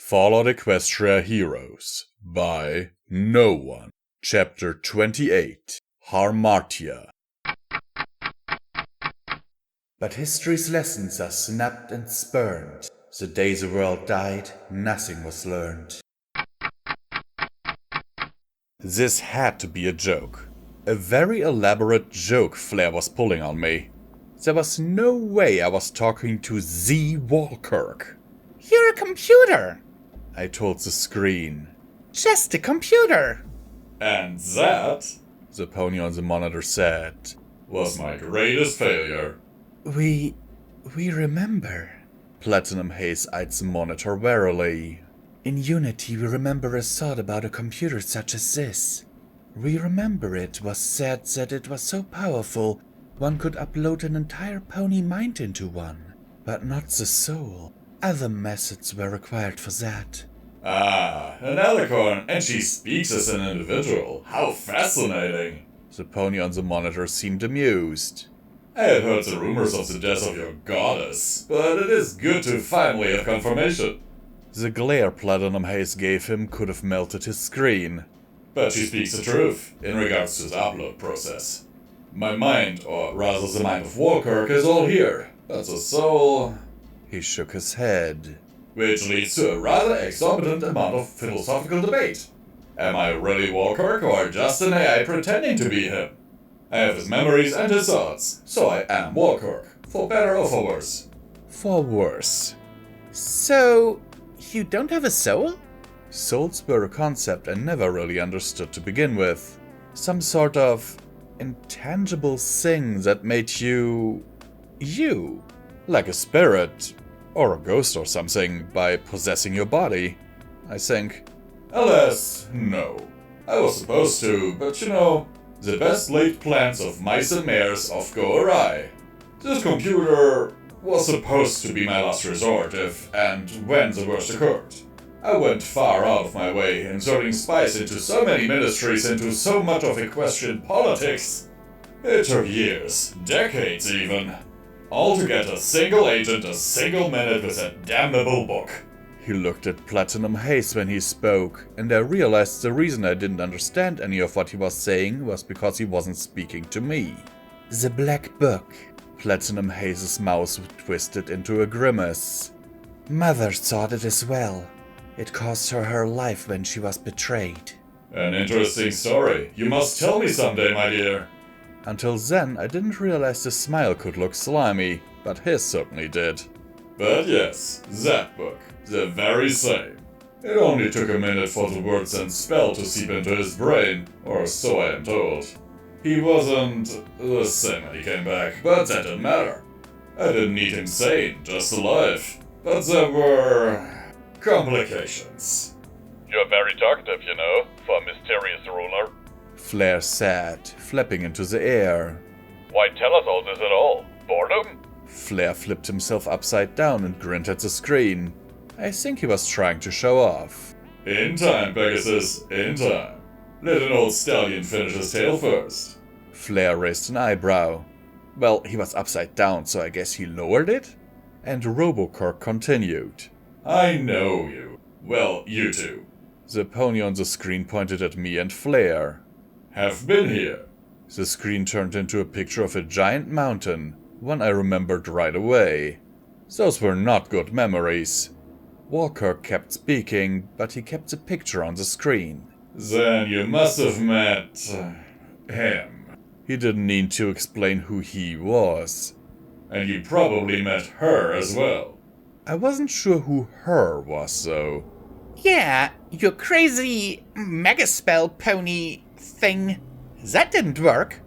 FalloutEquestria Heroes by No One. Chapter 28, Harmartia. But history's lessons are snapped and spurned. The day the world died, nothing was learned. This had to be a joke. A very elaborate joke Flair was pulling on me. There was no way I was talking to the War Kirk. You're a computer, I told the screen. Just a computer. And that, the pony on the monitor said, was my greatest failure. We remember. Platinum Haze eyed the monitor warily. In Unity we remember a thought about a computer such as this. We remember it was said that it was so powerful one could upload an entire pony mind into one, but not the soul. Other methods were required for that. Ah, an alicorn, and she speaks as an individual. How fascinating. The pony on the monitor seemed amused. I had heard the rumors of the death of your goddess, but it is good to finally have confirmation. The glare Platinum Haze gave him could have melted his screen. But she speaks the truth in regards to the upload process. My mind, or rather the mind of War Kirk, is all here, but the soul... He shook his head. Which leads to a rather exorbitant amount of philosophical debate. Am I really War Kirk, or just an AI pretending to be him? I have his memories and his thoughts, so I am War Kirk, for better or for worse. For worse. So, you don't have a soul? Souls were a concept I never really understood to begin with. Some sort of intangible thing that made you... Like a spirit, or a ghost or something, by possessing your body, I think. Alas, no. I was supposed to, but you know, the best laid plans of mice and mares oft go awry. This computer was supposed to be my last resort if and when the worst occurred. I went far out of my way, inserting spies into so many ministries, into so much of equestrian politics. It took years, decades even, all to get a single agent a single minute with a damnable book. He looked at Platinum Haze when he spoke, and I realized the reason I didn't understand any of what he was saying was because he wasn't speaking to me. The Black Book. Platinum Haze's mouth twisted into a grimace. Mother thought it as well. It cost her life when she was betrayed. An interesting story. You must tell me someday, my dear. Until then, I didn't realize the smile could look slimy, but his certainly did. But yes, that book. The very same. It only took a minute for the words and spell to seep into his brain, or so I am told. He wasn't the same when he came back, but that didn't matter. I didn't need him sane, just alive. But there were... complications. You're very talkative, you know, for a mysterious ruler. Flair said, flapping into the air. Why tell us all this at all? Boredom? Flair flipped himself upside down and grinned at the screen. I think he was trying to show off. In time, Pegasus, in time. Let an old stallion finish his tail first. Flair raised an eyebrow. Well, he was upside down, so I guess he lowered it? And RoboKirk continued. I know you. Well, you two. The pony on the screen pointed at me and Flair. Have been here. The screen turned into a picture of a giant mountain, one I remembered right away. Those were not good memories. War Kirk kept speaking, but he kept the picture on the screen. Then you must have met... him. He didn't need to explain who he was. And you probably met her as well. I wasn't sure who her was, though. Yeah, your crazy megaspell pony thing. That didn't work.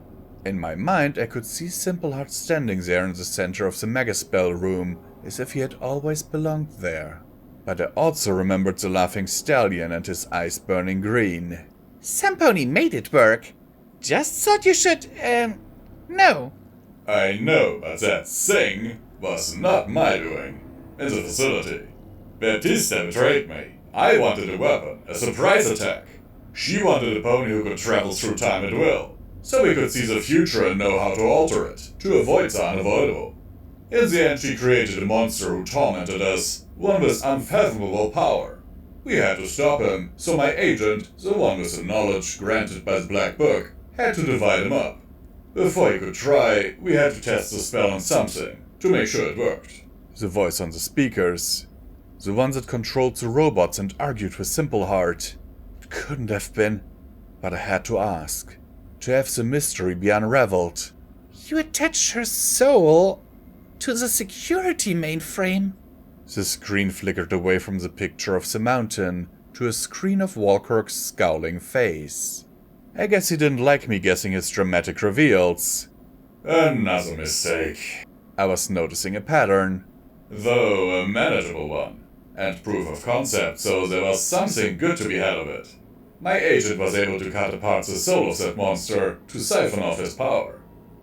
In my mind, I could see Simpleheart standing there in the center of the megaspell room, as if he had always belonged there. But I also remembered the laughing stallion and his eyes burning green. Some pony made it work. Just thought you should, no. I know, but that thing was not my doing. In the facility. Thiese betrayed me. I wanted a weapon, a surprise attack. She wanted a pony who could travel through time at will, so we could see the future and know how to alter it, to avoid the unavoidable. In the end, she created a monster who tormented us, one with unfathomable power. We had to stop him, so my agent, the one with the knowledge granted by the Black Book, had to divide him up. Before he could try, we had to test the spell on something, to make sure it worked. The voice on the speakers. The one that controlled the robots and argued with Simpleheart. It couldn't have been, but I had to ask. To have the mystery be unraveled. You attached her soul to the security mainframe. The screen flickered away from the picture of the mountain to a screen of War Kirk's scowling face. I guess he didn't like me guessing his dramatic reveals. Another mistake. I was noticing a pattern. Though a manageable one, and proof of concept, so there was something good to be had of it. My agent was able to cut apart the soul of that monster to siphon off his power.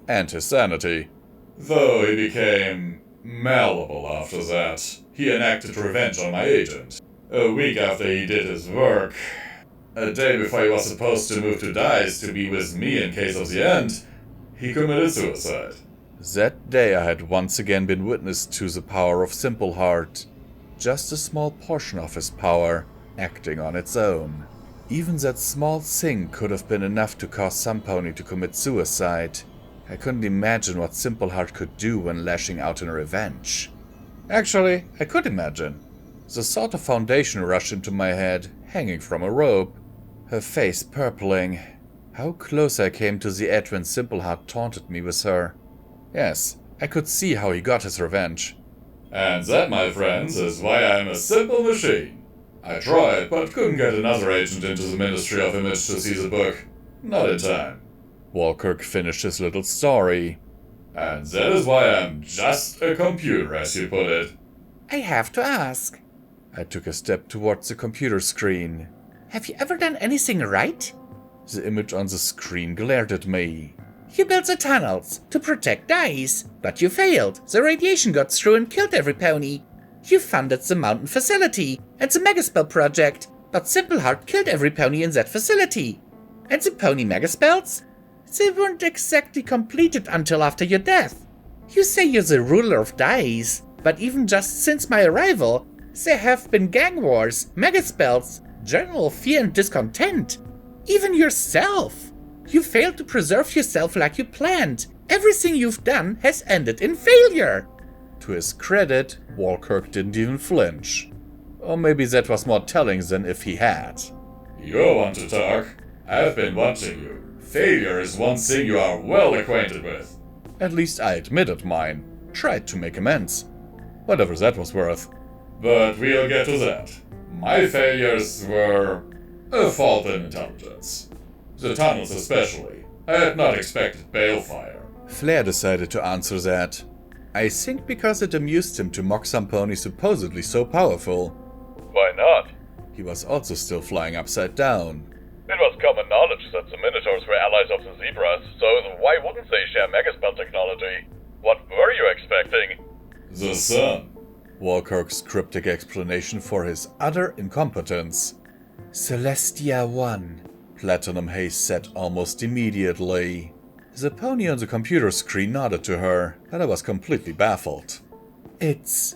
And his sanity. Though he became malleable after that, he enacted revenge on my agent. A week after he did his work, a day before he was supposed to move to Thiese to be with me in case of the end, he committed suicide. That day I had once again been witness to the power of Simpleheart. Just a small portion of his power, acting on its own. Even that small thing could have been enough to cause some pony to commit suicide. I couldn't imagine what Simpleheart could do when lashing out in revenge. Actually, I could imagine. The thought of Foundation rushed into my head, hanging from a rope. Her face purpling. How close I came to the edge when Simpleheart taunted me with her. Yes, I could see how he got his revenge. And that, my friends, is why I'm a simple machine. I tried, but couldn't get another agent into the Ministry of Image to see the book. Not in time. War Kirk finished his little story. And that is why I'm just a computer, as you put it. I have to ask. I took a step towards the computer screen. Have you ever done anything right? The image on the screen glared at me. You built the tunnels to protect Thiese, but you failed. The radiation got through and killed every pony. You funded the mountain facility and the megaspell project, but Simpleheart killed every pony in that facility. And the pony megaspells? They weren't exactly completed until after your death. You say you're the ruler of Thiese, but even just since my arrival, there have been gang wars, megaspells, general fear and discontent. Even yourself. You failed to preserve yourself like you planned. Everything you've done has ended in failure. To his credit, War Kirk didn't even flinch. Or maybe that was more telling than if he had. You want to talk? I've been watching you. Failure is one thing you are well acquainted with. At least I admitted mine. Tried to make amends. Whatever that was worth. But we'll get to that. My failures were a fault in intelligence. The tunnels especially. I had not expected balefire. Flair decided to answer that. I think because it amused him to mock some pony supposedly so powerful. Why not? He was also still flying upside down. It was common knowledge that the Minotaurs were allies of the Zebras, so why wouldn't they share megaspell technology? What were you expecting? The sun. War Kirk's cryptic explanation for his utter incompetence. Celestia 1. Platinum Haze said almost immediately. The pony on the computer screen nodded to her, but I was completely baffled. It's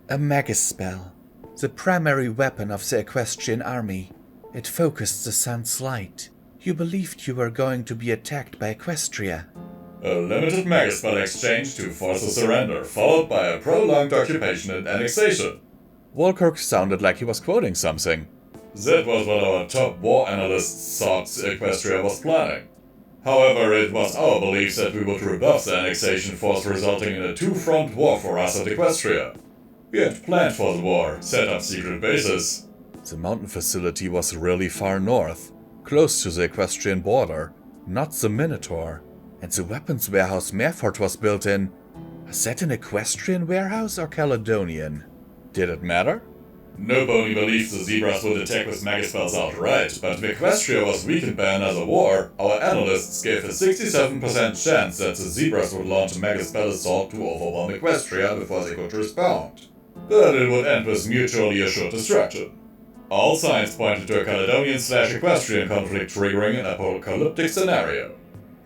a megaspell, the primary weapon of the Equestrian army. It focused the sun's light. You believed you were going to be attacked by Equestria. A limited megaspell exchange to force a surrender, followed by a prolonged occupation and annexation. War Kirk sounded like he was quoting something. That was what our top war analysts thought Equestria was planning. However, it was our belief that we would rebuff the annexation force, resulting in a two-front war for us at Equestria. We had planned for the war, set up secret bases. The mountain facility was really far north, close to the Equestrian border, not the Minotaur. And the weapons warehouse Merford was built in. Was that an Equestrian warehouse or Caledonian? Did it matter? No pony believed the Zebras would attack with megaspells outright, but if Equestria was weakened by another war, our analysts gave a 67% chance that the Zebras would launch a megaspell assault to overwhelm Equestria before they could respond. But it would end with mutually assured destruction. All signs pointed to a Caledonian/Equestrian conflict triggering an apocalyptic scenario.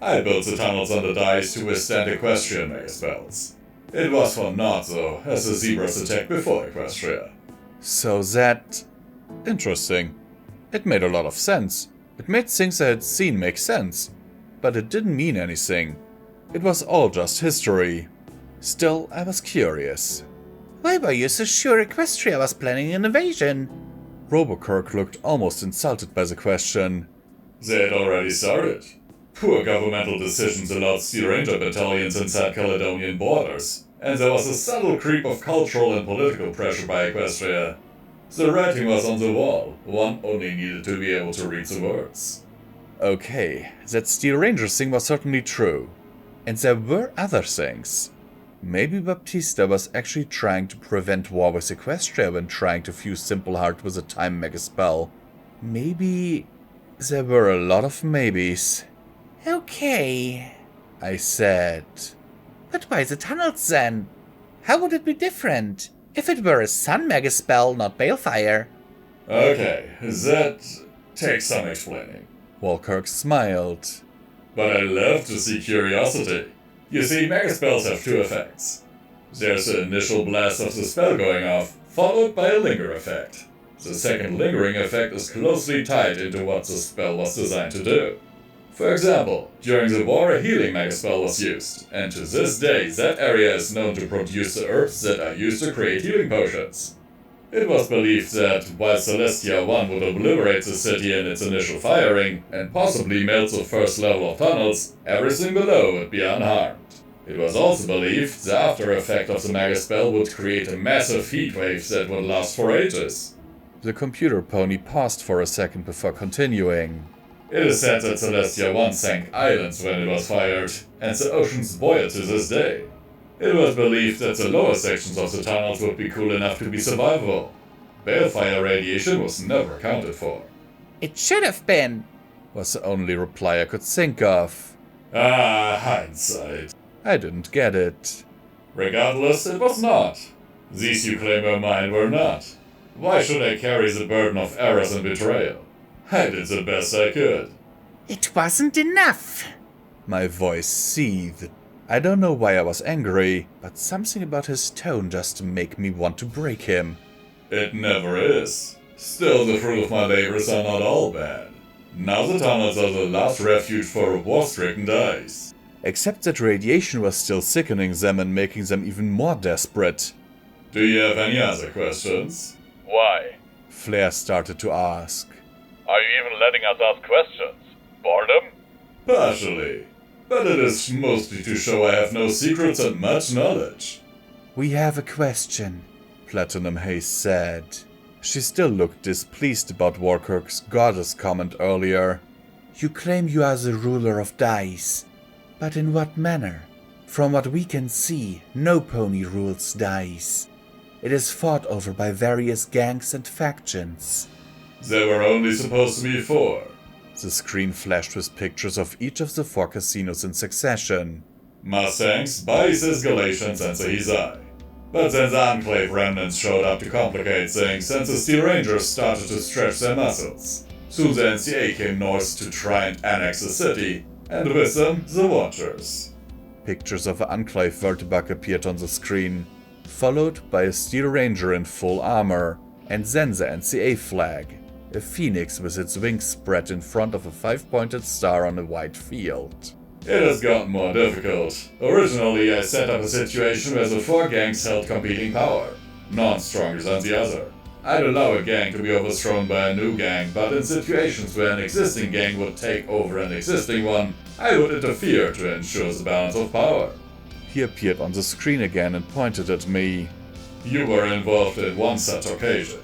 I built the tunnels under Thiese to withstand Equestrian megaspells. It was for naught though, as the Zebras attacked before Equestria. So that Interesting. It made a lot of sense. It made things I had seen make sense. But it didn't mean anything. It was all just history. Still, I was curious. Why were you so sure Equestria was planning an invasion? Robokirk looked almost insulted by the question. They had already started. Poor governmental decisions allowed Steel Ranger battalions inside Caledonian borders, and there was a subtle creep of cultural and political pressure by Equestria. The writing was on the wall, one only needed to be able to read the words. Okay, that Steel Ranger thing was certainly true. And there were other things. Maybe Baptista was actually trying to prevent war with Equestria when trying to fuse Simple Heart with a time mega spell. Maybe there were a lot of maybes. Okay, I said. but why the tunnels then? How would it be different if it were a sun mega spell, not balefire? Okay, that takes some explaining. Walkirk smiled. But I love to see curiosity. You see, mega spells have two effects. There's the initial blast of the spell going off, followed by a linger effect. The second lingering effect is closely tied into what the spell was designed to do. For example, during the war a healing mega spell was used, and to this day that area is known to produce the herbs that are used to create healing potions. It was believed that while Celestia 1 would obliterate the city in its initial firing, and possibly melt the first level of tunnels, everything below would be unharmed. It was also believed the after effect of the mega spell would create a massive heat wave that would last for ages. The computer pony paused for a second before continuing. It is said that Celestia 1 sank islands when it was fired, and the oceans boil to this day. It was believed that the lower sections of the tunnels would be cool enough to be survivable. Balefire radiation was never accounted for. It should have been. Was the only reply I could think of. Ah, hindsight. I didn't get it. Regardless, it was not. These you claim were mine were not. Why should I carry the burden of errors and betrayal? I did the best I could. It wasn't enough. My voice seethed. I don't know why I was angry, but something about his tone just made me want to break him. It never is. Still, the fruit of my labors are not all bad. Now the tunnels are the last refuge for war-stricken dice. Except that radiation was still sickening them and making them even more desperate. Do you have any other questions? Why? Flair started to ask. Are you even letting us ask questions? Boredom? Partially. But it is mostly to show I have no secrets and much knowledge. We have a question, Platinum Haze said. She still looked displeased about War Kirk's goddess comment earlier. You claim you are the ruler of dice. But in what manner? From what we can see, no pony rules dice. It is fought over by various gangs and factions. There were only supposed to be 4. The screen flashed with pictures of each of the 4 casinos in succession. Mustangs, Bice, Escalations, and Thiese. But then the Enclave remnants showed up to complicate things, and the Steel Rangers started to stretch their muscles. So the NCA came north to try and annex the city, and with them, the Watchers. Pictures of an Enclave vertibug appeared on the screen, followed by a Steel Ranger in full armor, and then the NCA flag. A phoenix with its wings spread in front of a 5-pointed star on a white field. It has gotten more difficult. Originally, I set up a situation where the 4 gangs held competing power, none stronger than the other. I'd allow a gang to be overthrown by a new gang, but in situations where an existing gang would take over an existing one, I would interfere to ensure the balance of power. He appeared on the screen again and pointed at me. You were involved in one such occasion,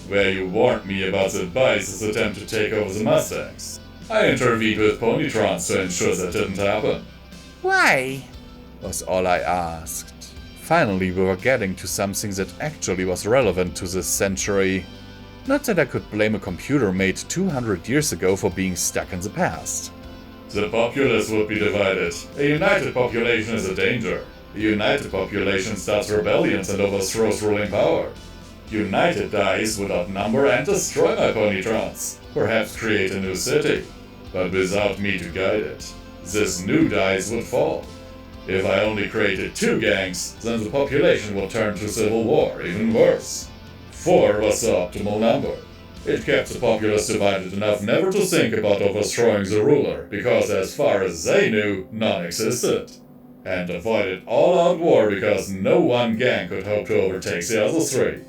where you warned me about the Bice's attempt to take over the Mustangs. I intervened with Ponytrons to ensure that didn't happen. Why? Was all I asked. Finally, we were getting to something that actually was relevant to this century. Not that I could blame a computer made 200 years ago for being stuck in the past. The populace would be divided. A united population is a danger. A united population starts rebellions and overthrows ruling power. United dice would outnumber and destroy my Ponytrons, perhaps create a new city. But without me to guide it, this new dice would fall. If I only created 2 gangs, then the population would turn to civil war, even worse. 4 was the optimal number. It kept the populace divided enough never to think about overthrowing the ruler, because as far as they knew, none existed. And avoided all-out war because no one gang could hope to overtake the other three.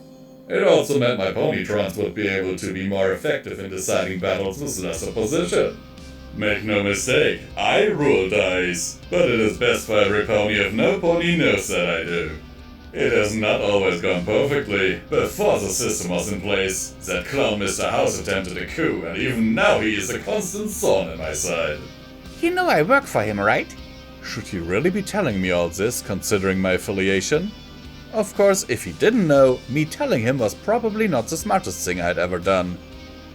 It also meant my ponytrons would be able to be more effective in deciding battles with less opposition. Make no mistake, I rule dice, but it is best for every pony if no pony knows that I do. It has not always gone perfectly. Before the system was in place, that clown Mr. House attempted a coup, and even now he is a constant thorn in my side. You know I work for him, right? Should he really be telling me all this, considering my affiliation? Of course, if he didn't know, me telling him was probably not the smartest thing I'd ever done.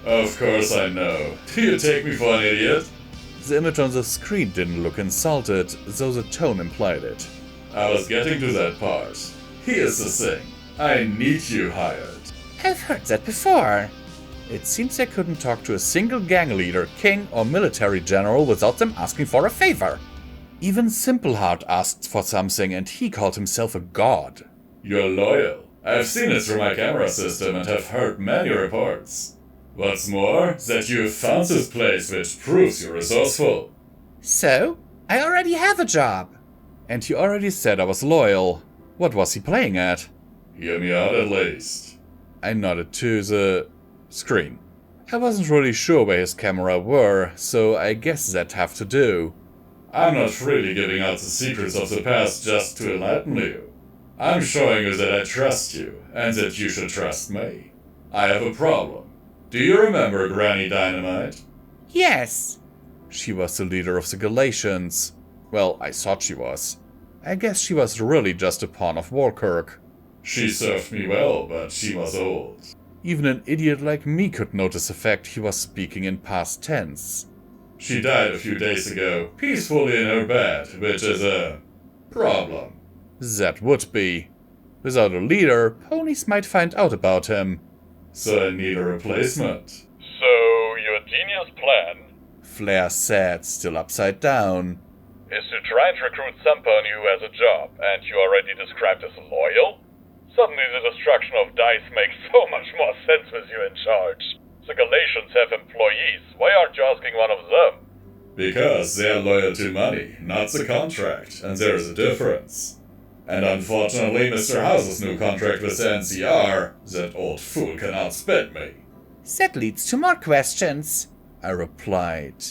Of course I know. Do you take me for an idiot? The image on the screen didn't look insulted, though the tone implied it. I was getting to that part. Here's the thing. I need you hired. I've heard that before. It seems I couldn't talk to a single gang leader, king, or military general without them asking for a favor. Even Simpleheart asked for something and he called himself a god. You're loyal. I've seen it through my camera system and have heard many reports. What's more, that you have found this place, which proves you're resourceful. So, I already have a job. And he already said I was loyal. What was he playing at? Hear me out at least. I nodded to the screen. I wasn't really sure where his camera were, so I guess that'd have to do. I'm not freely giving out the secrets of the past just to enlighten you. I'm showing you that I trust you, and that you should trust me. I have a problem. Do you remember Granny Dynamite? Yes. She was the leader of the Galatians. Well, I thought she was. I guess she was really just a pawn of War Kirk. She served me well, but she was old. Even an idiot like me could notice the fact he was speaking in past tense. She died a few days ago, peacefully in her bed, which is a problem. That would be. Without a leader, ponies might find out about him. So I need a replacement. So, your genius plan Flair said, still upside down. is to try and recruit some pony who has a job, and you already described as loyal? Suddenly the destruction of dice makes so much more sense with you in charge. The Galatians have employees. Why aren't you asking one of them? Because they're loyal to money, not the contract, and there's a difference. And unfortunately, Mr. House's new contract with the NCR, that old fool can outspend me. That leads to more questions. I replied.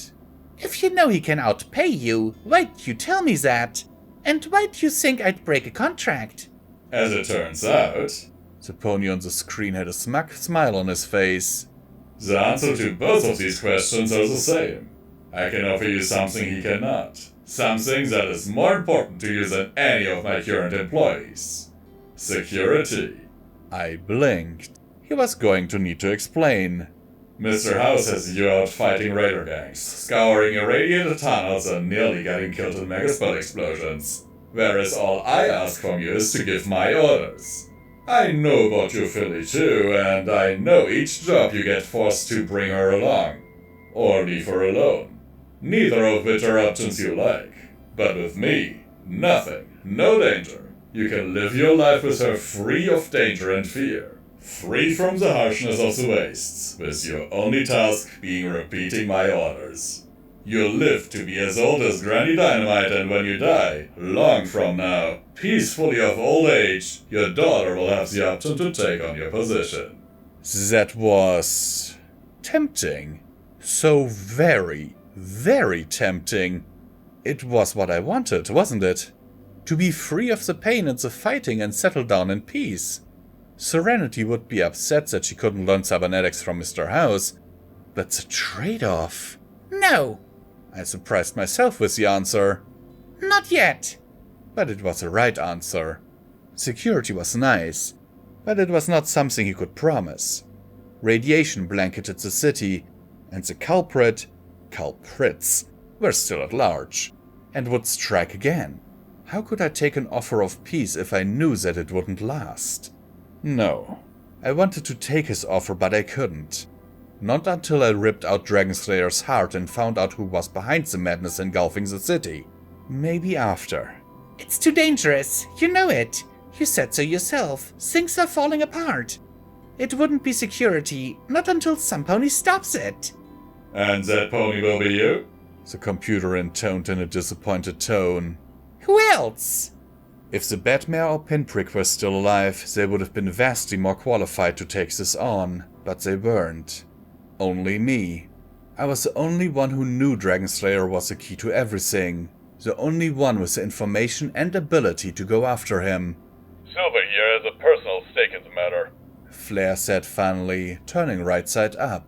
If you know he can outpay you, why'd you tell me that? And why'd you think I'd break a contract? As it turns out, The pony on the screen had a smile on his face. the answer to both of these questions are the same. I can offer you something he cannot. Something that is more important to you than any of my current employees. Security. I blinked. He was going to need to explain. Mr. House has you out fighting raider gangs, scouring irradiated tunnels and nearly getting killed in megaspell explosions. Whereas all I ask from you is to give my orders. I know about your filly too, and I know each job you get forced to bring her along. Or leave her alone. Neither of which are options you like. But with me, nothing, no danger. You can live your life with her free of danger and fear. Free from the harshness of the wastes, with your only task being repeating my orders. You'll live to be as old as Granny Dynamite, and when you die, long from now, peacefully of old age, your daughter will have the option to take on your position. That was tempting. So very, very tempting. It was what I wanted, wasn't it? To be free of the pain and the fighting and settle down in peace. Serenity would be upset that she couldn't learn cybernetics from Mr. House, but the trade-off... No, I surprised myself with the answer. not yet. But it was the right answer. Security was nice, but it was not something he could promise. Radiation blanketed the city, and the culprits, were still at large, and would strike again. How could I take an offer of peace if I knew that it wouldn't last? No. I wanted to take his offer, but I couldn't. Not until I ripped out Dragonslayer's heart and found out who was behind the madness engulfing the city. Maybe after. It's too dangerous. You know it. You said so yourself. Things are falling apart. It wouldn't be security, not until some pony stops it. And that pony will be you? The computer intoned in a disappointed tone. Who else? If the Batmare or Pinprick were still alive, they would have been vastly more qualified to take this on, but they weren't. Only me. I was the only one who knew Dragonslayer was the key to everything. The only one with the information and ability to go after him. Silver here has a personal stake in the matter. Flair said finally, turning right side up.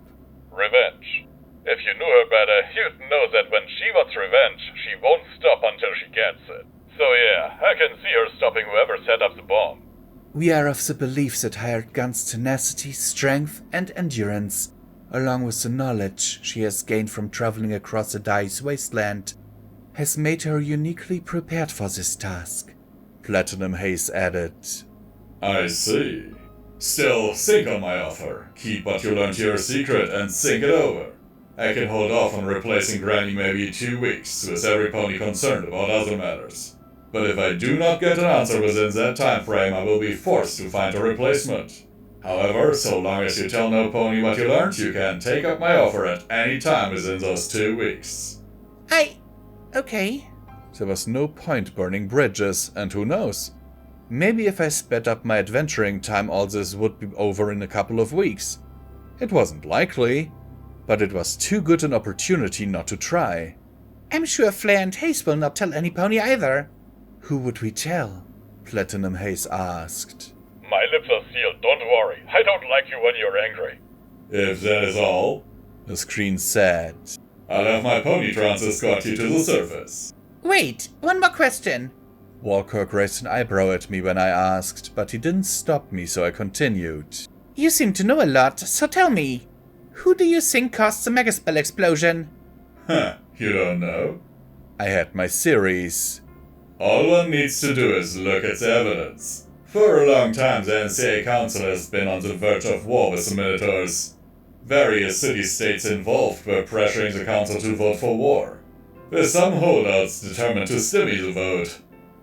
Revenge. If you knew her better, you'd know that when she wants revenge, she won't stop until she gets it. So yeah, I can see her stopping whoever set up the bomb. We are of the belief that Hired Gun's tenacity, strength, and endurance, along with the knowledge she has gained from traveling across the Thiese wasteland, has made her uniquely prepared for this task, Platinum Haze added. I see. Still, think on my offer. Keep what you learned here a secret and think it over. I can hold off on replacing Granny maybe 2 weeks, with every pony concerned about other matters. But if I do not get an answer within that time frame, I will be forced to find a replacement. However, so long as you tell no pony what you learned, you can take up my offer at any time within those 2 weeks. Okay. There was no point burning bridges, and who knows? Maybe if I sped up my adventuring time, all this would be over in a couple of weeks. It wasn't likely, but it was too good an opportunity not to try. I'm sure Flair and Haze will not tell any pony either. Who would we tell? Platinum Haze asked. My lips are sealed, don't worry. I don't like you when you're angry. If that is all, The screen said. I'll have my pony trance escort you to the surface. Wait, one more question. War Kirk raised an eyebrow at me when I asked, but he didn't stop me, so I continued. You seem to know a lot, so tell me. Who do you think caused the megaspell explosion? Huh, you don't know? I had my theories. All one needs to do is look at the evidence. For a long time, the NCA Council has been on the verge of war with the Minotaurs. Various city-states involved were pressuring the Council to vote for war, with some holdouts determined to stymie the vote.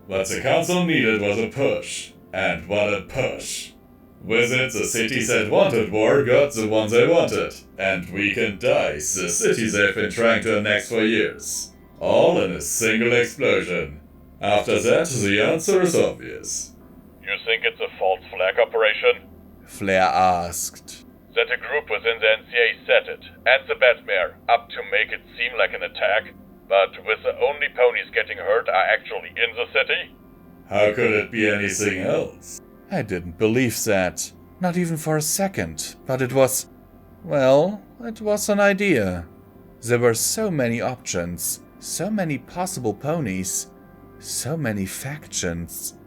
What the Council needed was a push, and what a push. With it, the cities that wanted war got the ones they wanted, and weakened Thiese, the cities they've been trying to annex for years. All in a single explosion. After that, the answer is obvious. You think it's a false flag operation? Flair asked. That a group within the NCA set it, and the Batmare, up to make it seem like an attack, but with the only ponies getting hurt are actually in the city? How could it be anything else? I didn't believe that. Not even for a second. But it was... well, it was an idea. There were so many options, so many possible ponies, so many factions.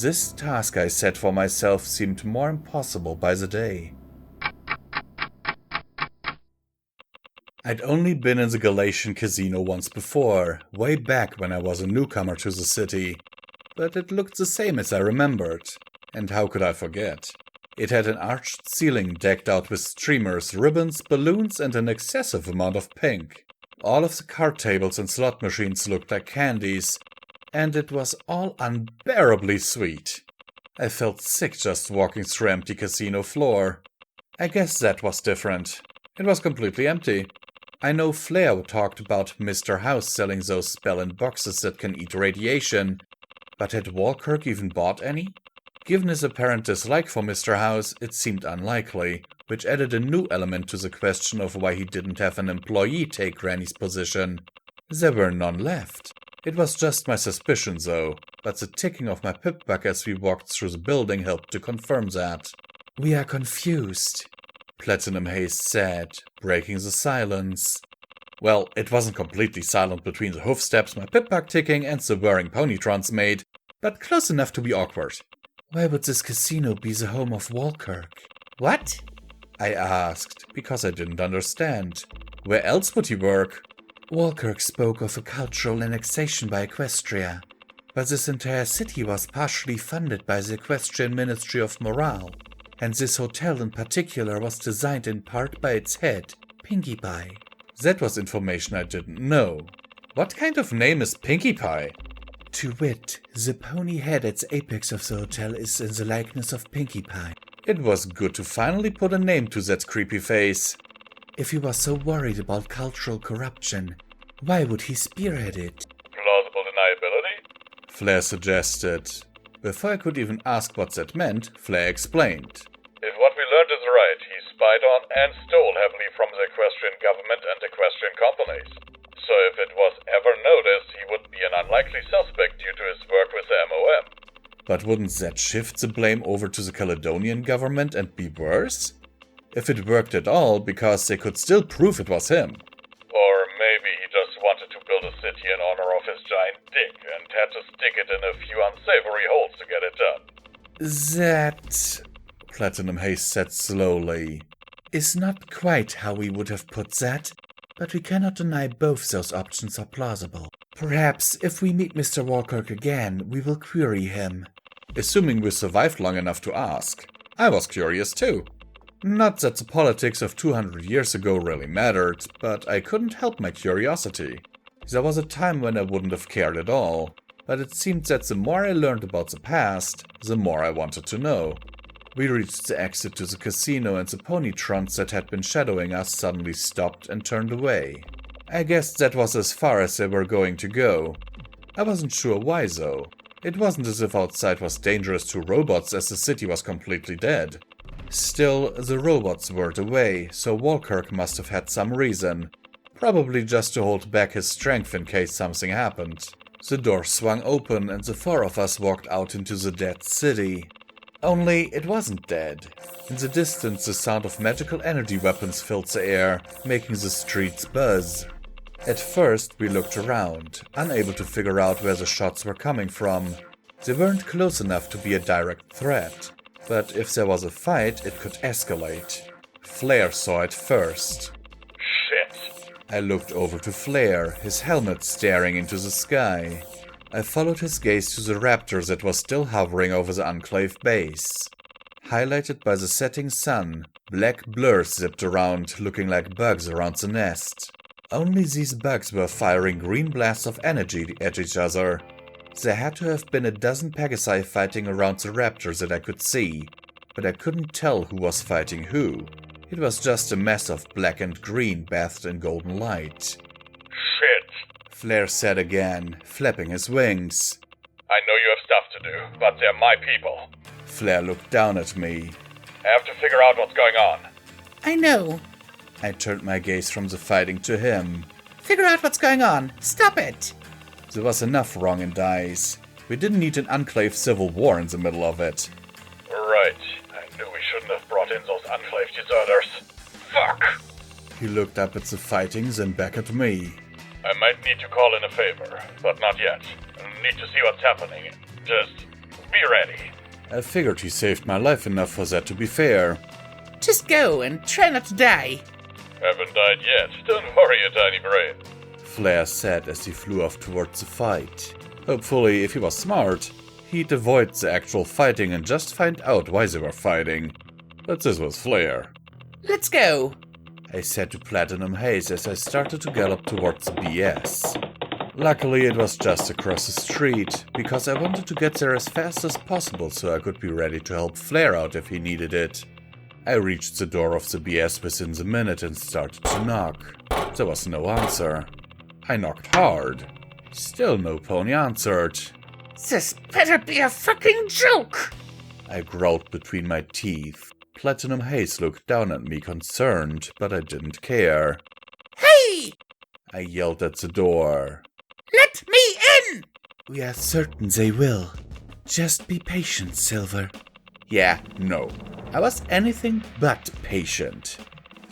This task I set for myself seemed more impossible by the day. I'd only been in the Galatian casino once before, way back when I was a newcomer to the city, but it looked the same as I remembered. And how could I forget? It had an arched ceiling decked out with streamers, ribbons, balloons, and an excessive amount of pink. All of the card tables and slot machines looked like candies, and it was all unbearably sweet. I felt sick just walking through empty casino floor. I guess that was different. It was completely empty. I know Flair talked about Mr. House selling those spell-in boxes that can eat radiation, but had War Kirk even bought any? Given his apparent dislike for Mr. House, it seemed unlikely, which added a new element to the question of why he didn't have an employee take Granny's position. There were none left. It was just my suspicion, though, but the ticking of my pip-buck as we walked through the building helped to confirm that. We are confused, Platinum Haze said, breaking the silence. Well, it wasn't completely silent between the hoof steps my pip-buck ticking and the whirring ponytrons made, but close enough to be awkward. Why would this casino be the home of War Kirk? What? I asked, because I didn't understand. Where else would he work? War Kirk spoke of a cultural annexation by Equestria, but this entire city was partially funded by the Equestrian Ministry of Morale, and this hotel in particular was designed in part by its head, Pinkie Pie. That was information I didn't know. What kind of name is Pinkie Pie? To wit, the pony head at the apex of the hotel is in the likeness of Pinkie Pie. It was good to finally put a name to that creepy face. If he was so worried about cultural corruption, why would he spearhead it? Plausible deniability? Flair suggested. Before I could even ask what that meant, Flair explained. If what we learned is right, he spied on and stole heavily from the Equestrian government and Equestrian companies. So if it was ever noticed, he would be an unlikely suspect due to his work with the MOM. But wouldn't that shift the blame over to the Caledonian government and be worse? If it worked at all, because they could still prove it was him. Or maybe he just wanted to build a city in honor of his giant dick and had to stick it in a few unsavory holes to get it done. That, Platinum Haze said slowly, is not quite how we would have put that, but we cannot deny both those options are plausible. Perhaps if we meet Mr. War Kirk again, we will query him. Assuming we survived long enough to ask. I was curious too. Not that the politics of 200 years ago really mattered, but I couldn't help my curiosity. There was a time when I wouldn't have cared at all, but it seemed that the more I learned about the past, the more I wanted to know. We reached the exit to the casino and the ponytrons that had been shadowing us suddenly stopped and turned away. I guess that was as far as they were going to go. I wasn't sure why though. It wasn't as if outside was dangerous to robots as the city was completely dead. Still, the robots weren't away, so War Kirk must have had some reason. Probably just to hold back his strength in case something happened. The door swung open and the four of us walked out into the dead city. Only it wasn't dead. In the distance, the sound of magical energy weapons filled the air, making the streets buzz. At first, we looked around, unable to figure out where the shots were coming from. They weren't close enough to be a direct threat, but if there was a fight, it could escalate. Flair saw it first. Shit. I looked over to Flair, his helmet staring into the sky. I followed his gaze to the raptor that was still hovering over the Enclave base. Highlighted by the setting sun, black blurs zipped around, looking like bugs around the nest. Only these bugs were firing green blasts of energy at each other. There had to have been a dozen Pegasi fighting around the raptor that I could see, but I couldn't tell who was fighting who. It was just a mess of black and green bathed in golden light. Shit. Flair said again, flapping his wings. I know you have stuff to do, but they're my people. Flair looked down at me. I have to figure out what's going on. I know. I turned my gaze from the fighting to him. Figure out what's going on. Stop it. There was enough wrong in Dice. We didn't need an Enclave civil war in the middle of it. Right. I knew we shouldn't have brought in those Enclave deserters. Fuck! He looked up at the fighting, then back at me. I might need to call in a favor, but not yet. I need to see what's happening. Just be ready. I figured he saved my life enough for that to be fair. Just go and try not to die. Haven't died yet. Don't worry, you tiny brain. Flair said as he flew off towards the fight. Hopefully, if he was smart, he'd avoid the actual fighting and just find out why they were fighting. But this was Flair. Let's go. I said to Platinum Haze as I started to gallop towards the BS. Luckily, it was just across the street, because I wanted to get there as fast as possible so I could be ready to help Flair out if he needed it. I reached the door of the BS within the minute and started to knock. There was no answer. I knocked hard. Still no pony answered. This better be a fucking joke! I growled between my teeth. Platinum Haze looked down at me concerned, but I didn't care. Hey! I yelled at the door. Let me in! We are certain they will. Just be patient, Silver. Yeah, no. I was anything but patient.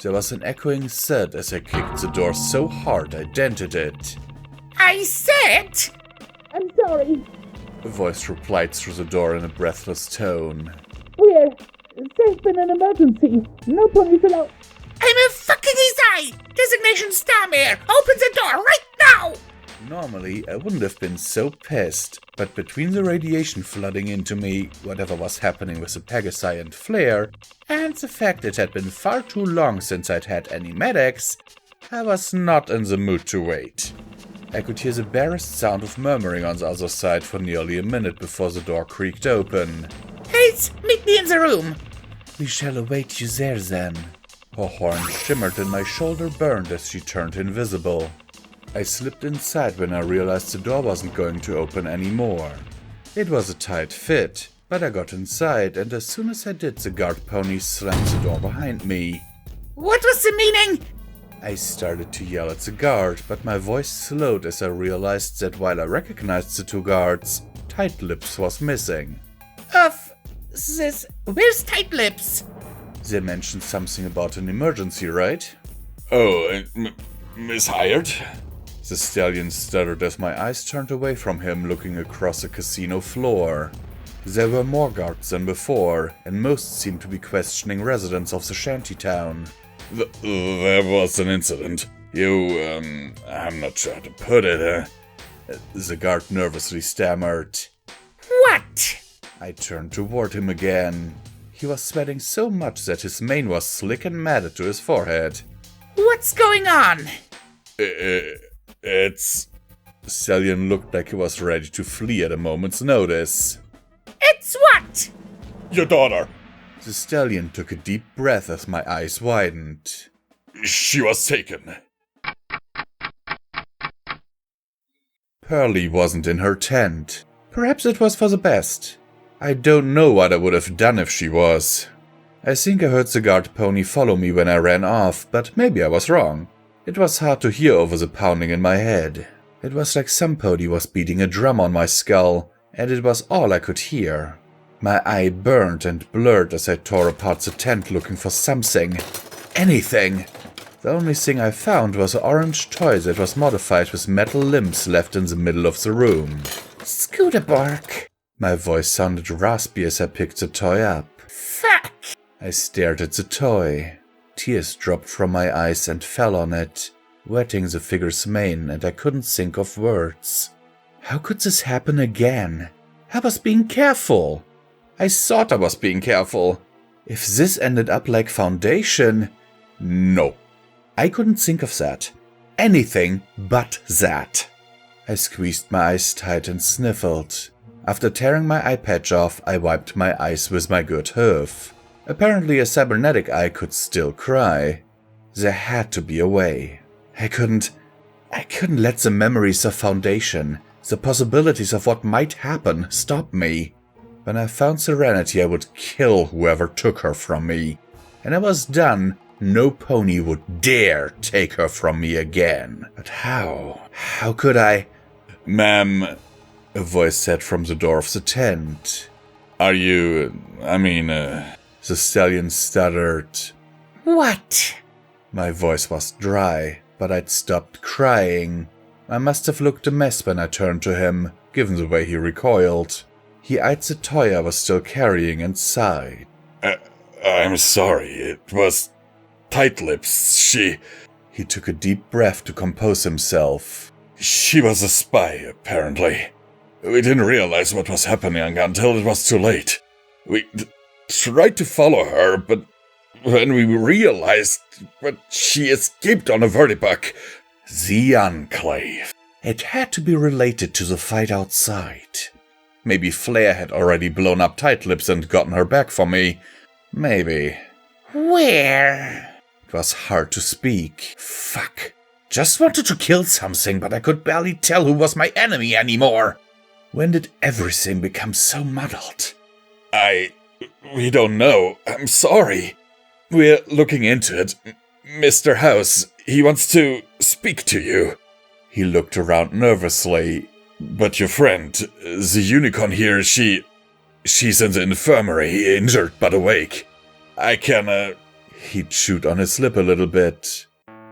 There was an echoing thud as I kicked the door so hard I dented it. I said... I'm sorry. A voice replied through the door in a breathless tone. There's been an emergency. No ponies allowed. I'm a fucking Izai! Designation Starmare! Open the door right now! Normally, I wouldn't have been so pissed, but between the radiation flooding into me, whatever was happening with the Pegasi and Flair, and the fact it had been far too long since I'd had any medics, I was not in the mood to wait. I could hear the barest sound of murmuring on the other side for nearly a minute before the door creaked open. Haze, meet me in the room! We shall await you there then. Her horn shimmered and my shoulder burned as she turned invisible. I slipped inside when I realized the door wasn't going to open anymore. It was a tight fit, but I got inside, and as soon as I did, the guard pony slammed the door behind me. What was the meaning? I started to yell at the guard, but my voice slowed as I realized that while I recognized the two guards, Tight Lips was missing. Where's Tight Lips? They mentioned something about an emergency, right? Oh, mishired? The stallion stuttered as my eyes turned away from him, looking across a casino floor. There were more guards than before, and most seemed to be questioning residents of the shantytown. There was an incident. I'm not sure how to put it. The guard nervously stammered. What? I turned toward him again. He was sweating so much that his mane was slick and matted to his forehead. What's going on? It's... The stallion looked like he was ready to flee at a moment's notice. It's what? Your daughter. The stallion took a deep breath as my eyes widened. She was taken. Pearly wasn't in her tent. Perhaps it was for the best. I don't know what I would have done if she was. I think I heard the guard pony follow me when I ran off, but maybe I was wrong. It was hard to hear over the pounding in my head. It was like somebody was beating a drum on my skull, and it was all I could hear. My eye burned and blurred as I tore apart the tent looking for something. Anything! The only thing I found was an orange toy that was modified with metal limbs left in the middle of the room. Scooter bark. My voice sounded raspy as I picked the toy up. Fuck! I stared at the toy. Tears dropped from my eyes and fell on it, wetting the figure's mane, and I couldn't think of words. How could this happen again? I was being careful. I thought I was being careful. If this ended up like Foundation... No. I couldn't think of that. Anything but that. I squeezed my eyes tight and sniffled. After tearing my eye patch off, I wiped my eyes with my good hoof. Apparently a cybernetic eye could still cry. There had to be a way. I couldn't let the memories of Foundation, the possibilities of what might happen, stop me. When I found serenity, I would kill whoever took her from me. And I was done. No pony would dare take her from me again. But how? How could I? Ma'am, a voice said from the door of the tent. Are you... The stallion stuttered. What? My voice was dry, but I'd stopped crying. I must have looked a mess when I turned to him, given the way he recoiled. He eyed the toy I was still carrying and sighed. I'm sorry, it was... Tight Lips, she... He took a deep breath to compose himself. She was a spy, apparently. We didn't realize what was happening until it was too late. We tried to follow her, but when we realized... But she escaped on a vertibuck. The Enclave. It had to be related to the fight outside. Maybe Flair had already blown up Tight Lips and gotten her back for me. Maybe. Where? It was hard to speak. Fuck. Just wanted to kill something, but I could barely tell who was my enemy anymore. When did everything become so muddled? We don't know. I'm sorry. We're looking into it. Mr. House, he wants to speak to you. He looked around nervously. But your friend, the unicorn here, she's in the infirmary, injured but awake. I can, He chewed on his lip a little bit.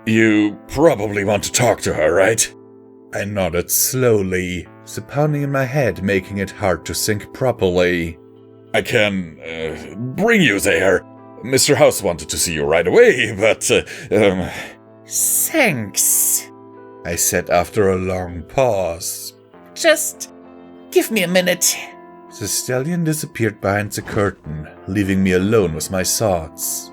You probably want to talk to her, right? I nodded slowly, the pounding in my head making it hard to think properly. I can, bring you there. Mr. House wanted to see you right away, but, Thanks, I said after a long pause. Just give me a minute. The stallion disappeared behind the curtain, leaving me alone with my thoughts.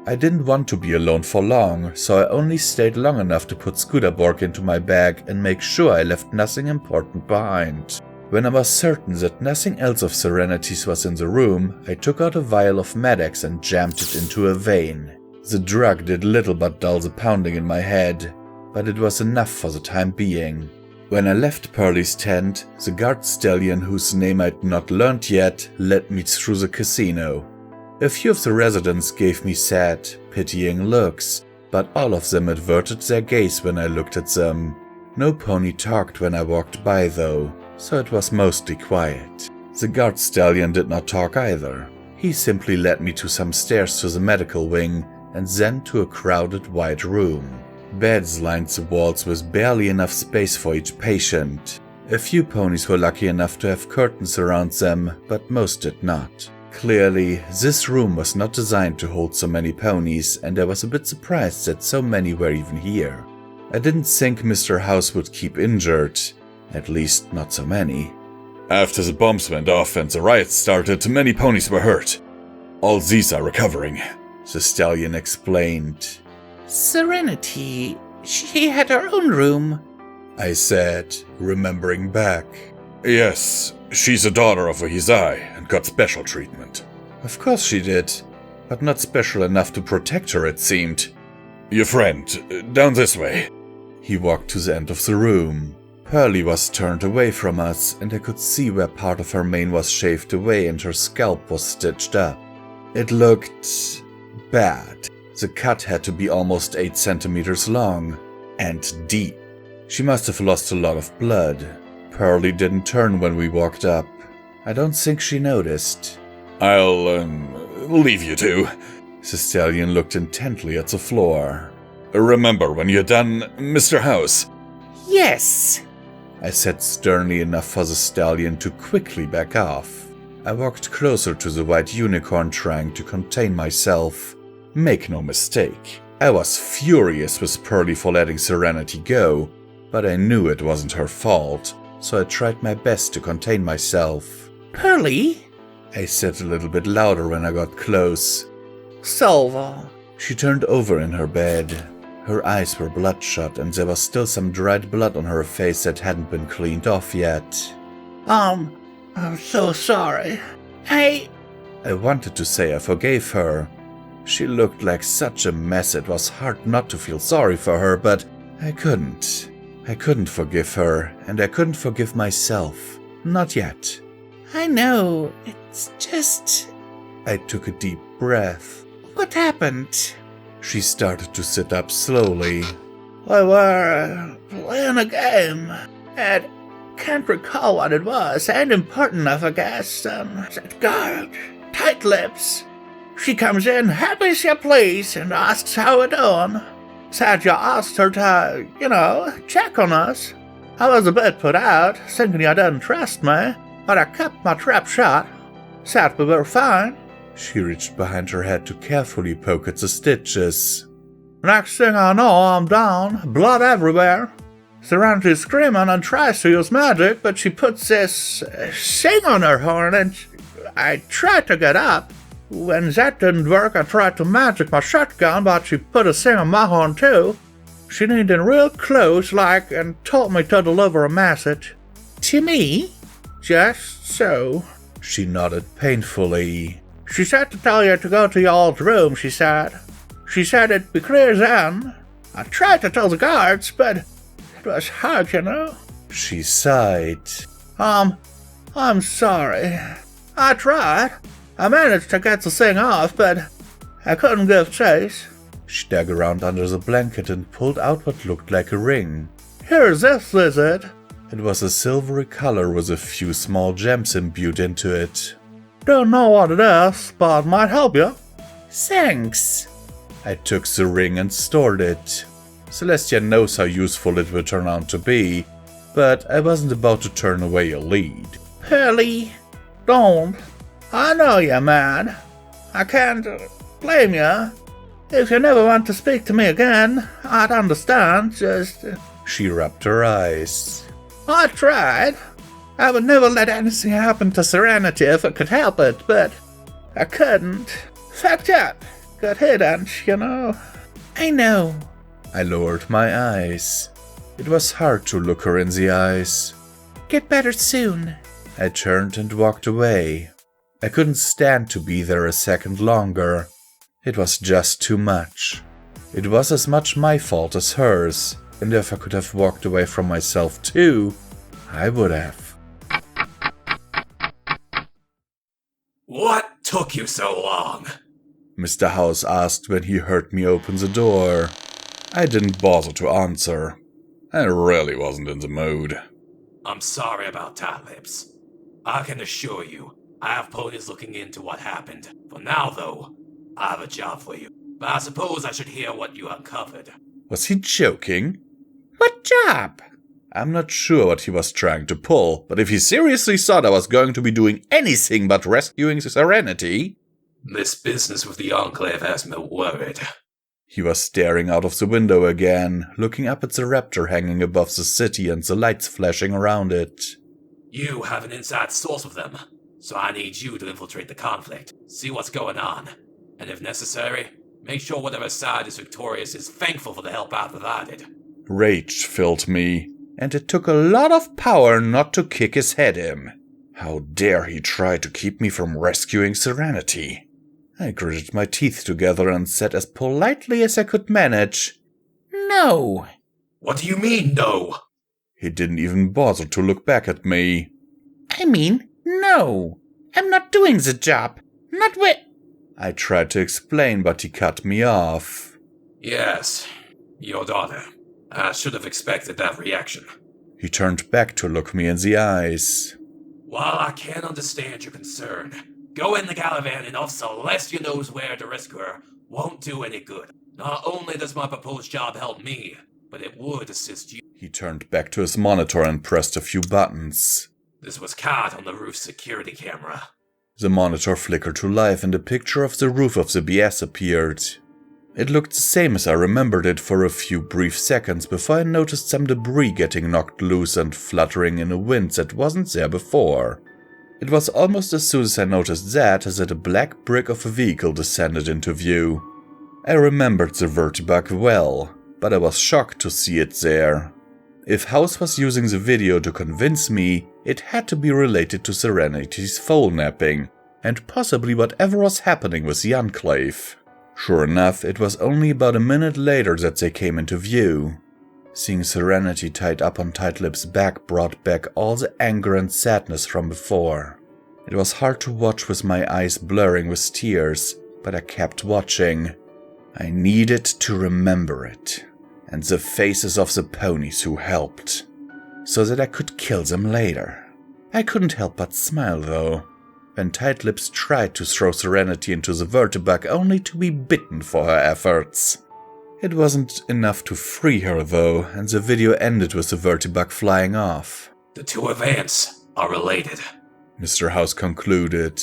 I didn't want to be alone for long, so I only stayed long enough to put Scooterborg into my bag and make sure I left nothing important behind. When I was certain that nothing else of Serenity's was in the room, I took out a vial of Medex and jammed it into a vein. The drug did little but dull the pounding in my head, but it was enough for the time being. When I left Pearly's tent, the guard stallion, whose name I'd not learned yet, led me through the casino. A few of the residents gave me sad, pitying looks, but all of them averted their gaze when I looked at them. No pony talked when I walked by though, so it was mostly quiet. The guard stallion did not talk either. He simply led me to some stairs to the medical wing, and then to a crowded wide room. Beds lined the walls with barely enough space for each patient. A few ponies were lucky enough to have curtains around them, but most did not. Clearly, this room was not designed to hold so many ponies, and I was a bit surprised that so many were even here. I didn't think Mr. House would keep injured, at least not so many. After the bombs went off and the riots started, many ponies were hurt. All these are recovering, the stallion explained. Serenity, she had her own room, I said, remembering back. Yes, she's a daughter of a Hizai and got special treatment. Of course she did, but not special enough to protect her, it seemed. Your friend, down this way. He walked to the end of the room. Pearly was turned away from us, and I could see where part of her mane was shaved away and her scalp was stitched up. It looked bad. The cut had to be almost 8 centimeters long and deep. She must have lost a lot of blood. Pearly didn't turn when we walked up. I don't think she noticed. I'll, leave you two. The stallion looked intently at the floor. Remember when you're done, Mr. House. Yes, I said sternly enough for the stallion to quickly back off. I walked closer to the white unicorn, trying to contain myself. Make no mistake, I was furious with Pearly for letting Serenity go, but I knew it wasn't her fault, so I tried my best to contain myself. Pearly, I said a little bit louder when I got close. Silver. She turned over in her bed. Her eyes were bloodshot and there was still some dried blood on her face that hadn't been cleaned off yet. I'm so sorry. I wanted to say I forgave her. She looked like such a mess it was hard not to feel sorry for her, but I couldn't. I couldn't forgive her, and I couldn't forgive myself. Not yet. I know, it's just... I took a deep breath. What happened? She started to sit up slowly. We were playing a game. I can't recall what it was. Ain't important enough, I guess. That guard, tight lips. She comes in, happy as you please, and asks how we're doing. Said you asked her to, check on us. I was a bit put out, thinking you didn't trust me, but I kept my trap shut. Said we were fine. She reached behind her head to carefully poke at the stitches. Next thing I know, I'm down, blood everywhere. Serenity's screaming and tries to use magic, but she puts this thing on her horn, and I tried to get up. When that didn't work, I tried to magic my shotgun, but she put a thing on my horn too. She leaned in real close, and told me to deliver a message. To me? Just so. She nodded painfully. She said to tell you to go to your old room, she said. She said it'd be clear then. I tried to tell the guards, but it was hard, She sighed. I'm sorry. I tried. I managed to get the thing off, but I couldn't give chase. She dug around under the blanket and pulled out what looked like a ring. Here's this lizard. It was a silvery color with a few small gems imbued into it. Don't know what it is, but might help you. Thanks. I took the ring and stored it. Celestia knows how useful it would turn out to be, but I wasn't about to turn away a lead. Pearly, don't. I know you're mad. I can't blame you. If you never want to speak to me again, I'd understand, just... She rubbed her eyes. I tried. I would never let anything happen to Serenity if I could help it, but I couldn't. Fucked up. Got hidden, I know. I lowered my eyes. It was hard to look her in the eyes. Get better soon. I turned and walked away. I couldn't stand to be there a second longer. It was just too much. It was as much my fault as hers, and if I could have walked away from myself too, I would have. What took you so long? Mr. House asked when he heard me open the door. I didn't bother to answer. I really wasn't in the mood. I'm sorry about Tight-Lips. I can assure you, I have ponies looking into what happened. For now, though, I have a job for you. But I suppose I should hear what you uncovered. Was he joking? What job? I'm not sure what he was trying to pull, but if he seriously thought I was going to be doing anything but rescuing Serenity... This business with the Enclave has me worried. He was staring out of the window again, looking up at the raptor hanging above the city and the lights flashing around it. You have an inside source with them, so I need you to infiltrate the conflict, see what's going on, and if necessary, make sure whatever side is victorious is thankful for the help I provided. Rage filled me, and it took a lot of power not to kick his head in. How dare he try to keep me from rescuing Serenity? I gritted my teeth together and said as politely as I could manage, No. What do you mean, no? He didn't even bother to look back at me. I mean, no. I'm not doing the job. Not with... I tried to explain, but he cut me off. Yes, your daughter. I should have expected that reaction. He turned back to look me in the eyes. While I can understand your concern, go in the Galavan and Officer Celestia knows where to rescue her won't do any good. Not only does my proposed job help me, but it would assist you. He turned back to his monitor and pressed a few buttons. This was caught on the roof security camera. The monitor flickered to life and a picture of the roof of the BS appeared. It looked the same as I remembered it for a few brief seconds before I noticed some debris getting knocked loose and fluttering in a wind that wasn't there before. It was almost as soon as I noticed that as a black brick of a vehicle descended into view. I remembered the vertibug well, but I was shocked to see it there. If House was using the video to convince me, it had to be related to Serenity's foal napping, and possibly whatever was happening with the Enclave. Sure enough, it was only about a minute later that they came into view. Seeing Serenity tied up on Tight-Lips' back brought back all the anger and sadness from before. It was hard to watch with my eyes blurring with tears, but I kept watching. I needed to remember it, and the faces of the ponies who helped, so that I could kill them later. I couldn't help but smile though, when Tight-Lips tried to throw Serenity into the vertibug only to be bitten for her efforts. It wasn't enough to free her though, and the video ended with the vertibug flying off. The two events are related, Mr. House concluded.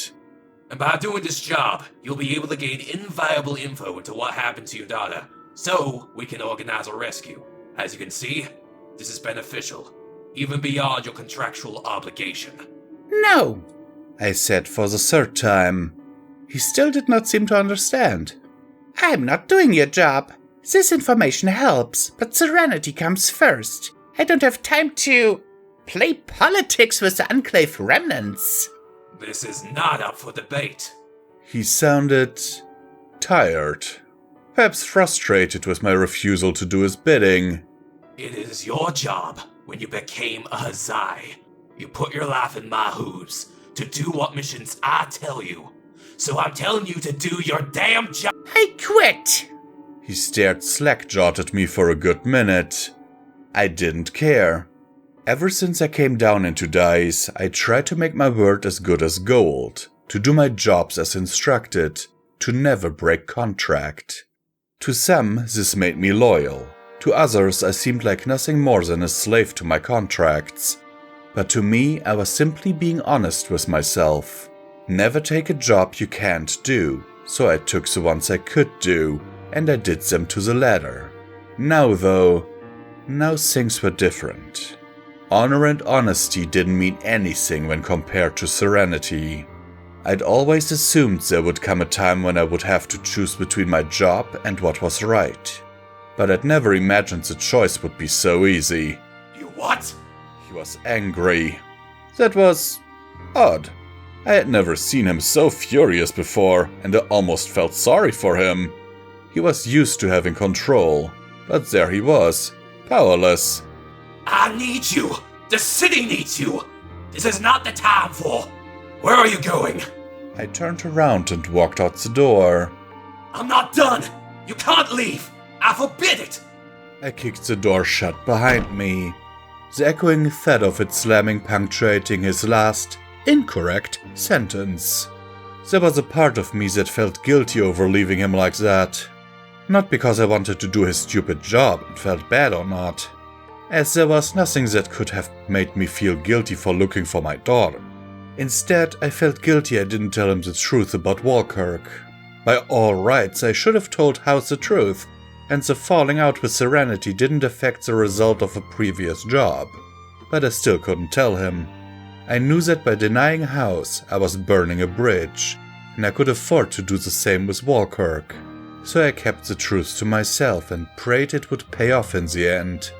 And by doing this job, you'll be able to gain invaluable info into what happened to your daughter, so we can organize a rescue. As you can see, this is beneficial, even beyond your contractual obligation. No, I said for the third time. He still did not seem to understand. I'm not doing your job. This information helps, but Serenity comes first. I don't have time to play politics with the Enclave remnants. This is not up for debate. He sounded tired, perhaps frustrated with my refusal to do his bidding. It is your job when you became a Hazai. You put your life in my hooves to do what missions I tell you. So I'm telling you to do your damn job. I quit. He stared slack-jawed at me for a good minute. I didn't care. Ever since I came down into Dice, I tried to make my word as good as gold, to do my jobs as instructed, to never break contract. To some, this made me loyal. To others, I seemed like nothing more than a slave to my contracts. But to me, I was simply being honest with myself. Never take a job you can't do, so I took the ones I could do, and I did them to the letter. Now things were different. Honor and honesty didn't mean anything when compared to Serenity. I'd always assumed there would come a time when I would have to choose between my job and what was right. But I'd never imagined the choice would be so easy. You what? He was angry. That was odd. I had never seen him so furious before, and I almost felt sorry for him. He was used to having control, but there he was, powerless. I need you! The city needs you! This is not the time for... Where are you going? I turned around and walked out the door. I'm not done! You can't leave! I forbid it! I kicked the door shut behind me, the echoing thud of it slamming punctuating his last, incorrect sentence. There was a part of me that felt guilty over leaving him like that. Not because I wanted to do his stupid job and felt bad or not, as there was nothing that could have made me feel guilty for looking for my daughter. Instead, I felt guilty I didn't tell him the truth about War Kirk. By all rights, I should have told House the truth, and the falling out with Serenity didn't affect the result of a previous job. But I still couldn't tell him. I knew that by denying House, I was burning a bridge, and I could afford to do the same with War Kirk. So I kept the truth to myself and prayed it would pay off in the end.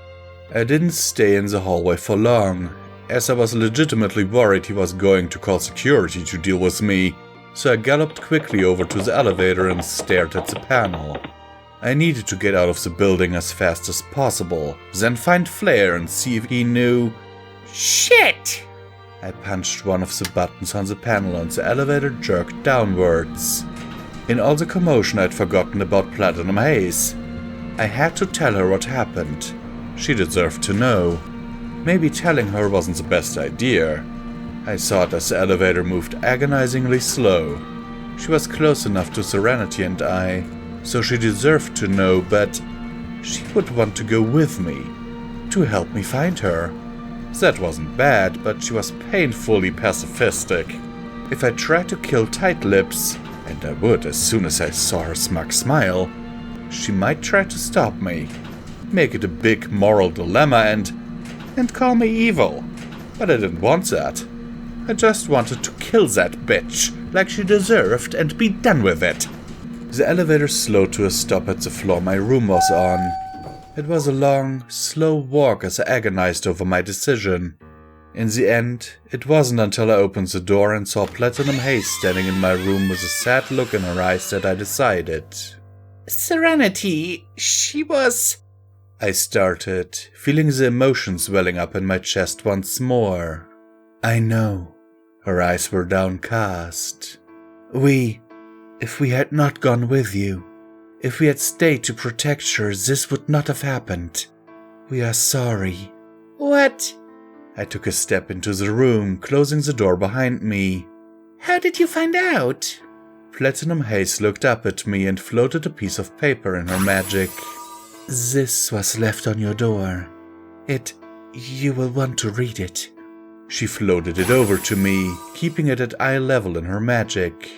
I didn't stay in the hallway for long, as I was legitimately worried he was going to call security to deal with me, so I galloped quickly over to the elevator and stared at the panel. I needed to get out of the building as fast as possible, then find Flair and see if he knew... Shit! I punched one of the buttons on the panel and the elevator jerked downwards. In all the commotion, I'd forgotten about Platinum Haze. I had to tell her what happened. She deserved to know. Maybe telling her wasn't the best idea. I saw it as the elevator moved agonizingly slow. She was close enough to Serenity and I, so she deserved to know, but she would want to go with me, to help me find her. That wasn't bad, but she was painfully pacifistic. If I tried to kill Tight Lips, and I would as soon as I saw her smug smile, she might try to stop me, make it a big moral dilemma and call me evil. But I didn't want that. I just wanted to kill that bitch, like she deserved, and be done with it. The elevator slowed to a stop at the floor my room was on. It was a long, slow walk as I agonized over my decision. In the end, it wasn't until I opened the door and saw Platinum Haze standing in my room with a sad look in her eyes that I decided. Serenity, she was... I started, feeling the emotions welling up in my chest once more. I know. Her eyes were downcast. If we had not gone with you, if we had stayed to protect her, this would not have happened. We are sorry. What? I took a step into the room, closing the door behind me. How did you find out? Platinum Haze looked up at me and floated a piece of paper in her magic. This was left on your door. You will want to read it. She floated it over to me, keeping it at eye level in her magic.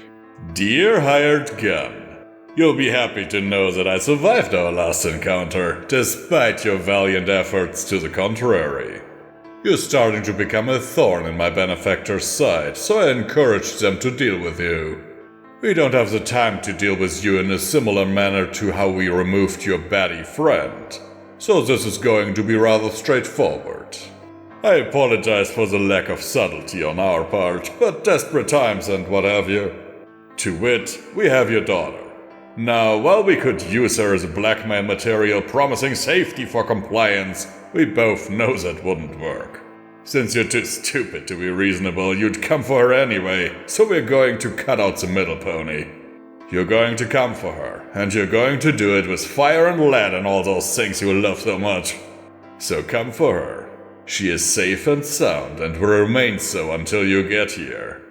Dear hired gun, you'll be happy to know that I survived our last encounter, despite your valiant efforts to the contrary. You're starting to become a thorn in my benefactor's side, so I encouraged them to deal with you. We don't have the time to deal with you in a similar manner to how we removed your baddie friend, so this is going to be rather straightforward. I apologize for the lack of subtlety on our part, but desperate times and what have you. To wit, we have your daughter. Now, while we could use her as blackmail material promising safety for compliance, we both know that wouldn't work. Since you're too stupid to be reasonable, you'd come for her anyway, so we're going to cut out the middle, Pony. You're going to come for her, and you're going to do it with fire and lead and all those things you love so much. So come for her. She is safe and sound, and will remain so until you get here.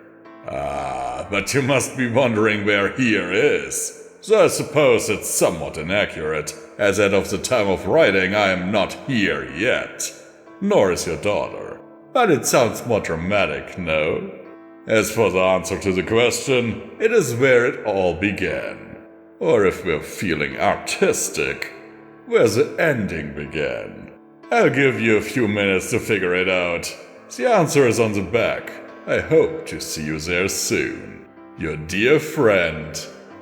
But you must be wondering where here is. So I suppose it's somewhat inaccurate, as at of the time of writing I am not here yet. Nor is your daughter. But it sounds more dramatic, no? As for the answer to the question, it is where it all began. Or if we're feeling artistic, where the ending began. I'll give you a few minutes to figure it out. The answer is on the back. I hope to see you there soon. Your dear friend,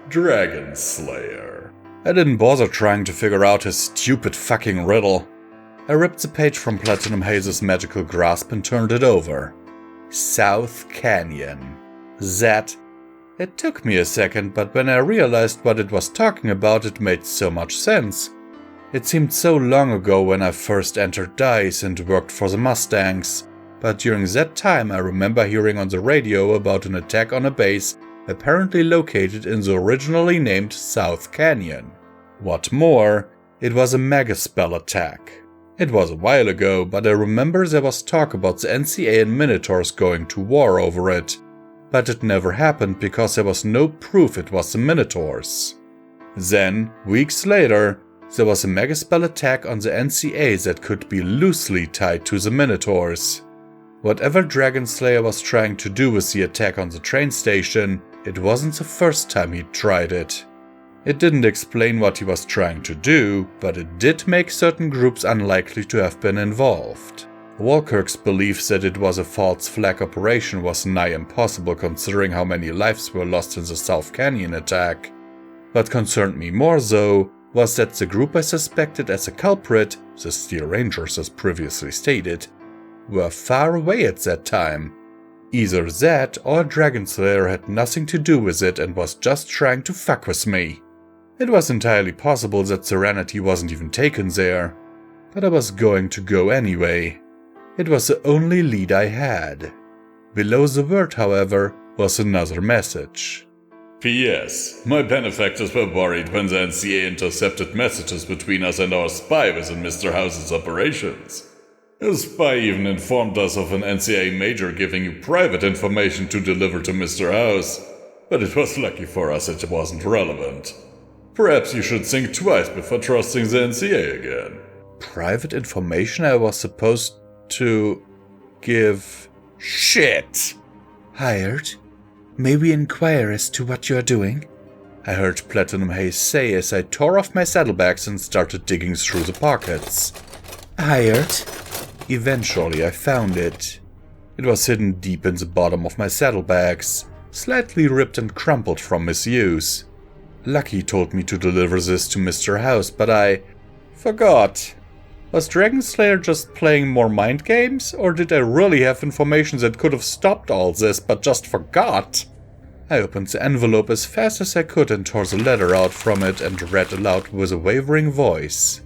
Dragon Slayer. I didn't bother trying to figure out his stupid fucking riddle. I ripped the page from Platinum Haze's magical grasp and turned it over. South Canyon. That. It took me a second, but when I realized what it was talking about, it made so much sense. It seemed so long ago when I first entered DICE and worked for the Mustangs, but during that time I remember hearing on the radio about an attack on a base apparently located in the originally named South Canyon. What more, it was a megaspell attack. It was a while ago, but I remember there was talk about the NCA and Minotaurs going to war over it, but it never happened because there was no proof it was the Minotaurs. Then, weeks later, there was a megaspell attack on the NCA that could be loosely tied to the Minotaurs. Whatever Dragon Slayer was trying to do with the attack on the train station, it wasn't the first time he'd tried it. It didn't explain what he was trying to do, but it did make certain groups unlikely to have been involved. War Kirk's belief that it was a false flag operation was nigh impossible considering how many lives were lost in the South Canyon attack. What concerned me more though, was that the group I suspected as a culprit, the Steel Rangers as previously stated, were far away at that time. Either that or Dragon Slayer had nothing to do with it and was just trying to fuck with me. It was entirely possible that Serenity wasn't even taken there, but I was going to go anyway. It was the only lead I had. Below the word, however, was another message. P.S. My benefactors were worried when the NCA intercepted messages between us and our spy within Mr. House's operations. A spy even informed us of an NCA major giving you private information to deliver to Mr. House, but it was lucky for us it wasn't relevant. Perhaps you should think twice before trusting the NCA again. Private information I was supposed to give? Shit! Hired? May we inquire as to what you are doing? I heard Platinum Haze say as I tore off my saddlebags and started digging through the pockets. Hired? Eventually I found it. It was hidden deep in the bottom of my saddlebags, slightly ripped and crumpled from misuse. Lucky told me to deliver this to Mr. House, but I forgot. Was Dragon Slayer just playing more mind games, or did I really have information that could have stopped all this but just forgot? I opened the envelope as fast as I could and tore the letter out from it and read aloud with a wavering voice.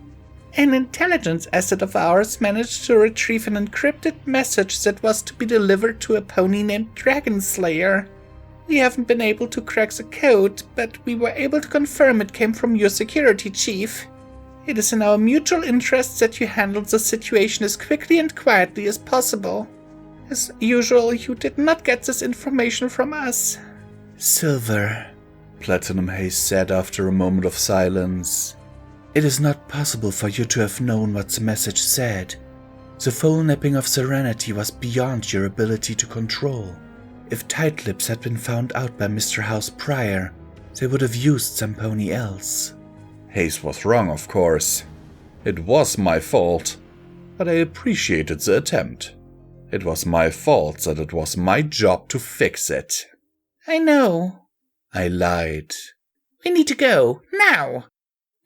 An intelligence asset of ours managed to retrieve an encrypted message that was to be delivered to a pony named Dragon Slayer. We haven't been able to crack the code, but we were able to confirm it came from your security chief. It is in our mutual interest that you handle the situation as quickly and quietly as possible. As usual, you did not get this information from us. Silver, Platinum Haze said after a moment of silence. It is not possible for you to have known what the message said. The full nipping of Serenity was beyond your ability to control. If Tight-Lips had been found out by Mr. House prior, they would have used some pony else. Haze was wrong, of course. It was my fault, but I appreciated the attempt. It was my fault that it was my job to fix it. I know. I lied. We need to go, now.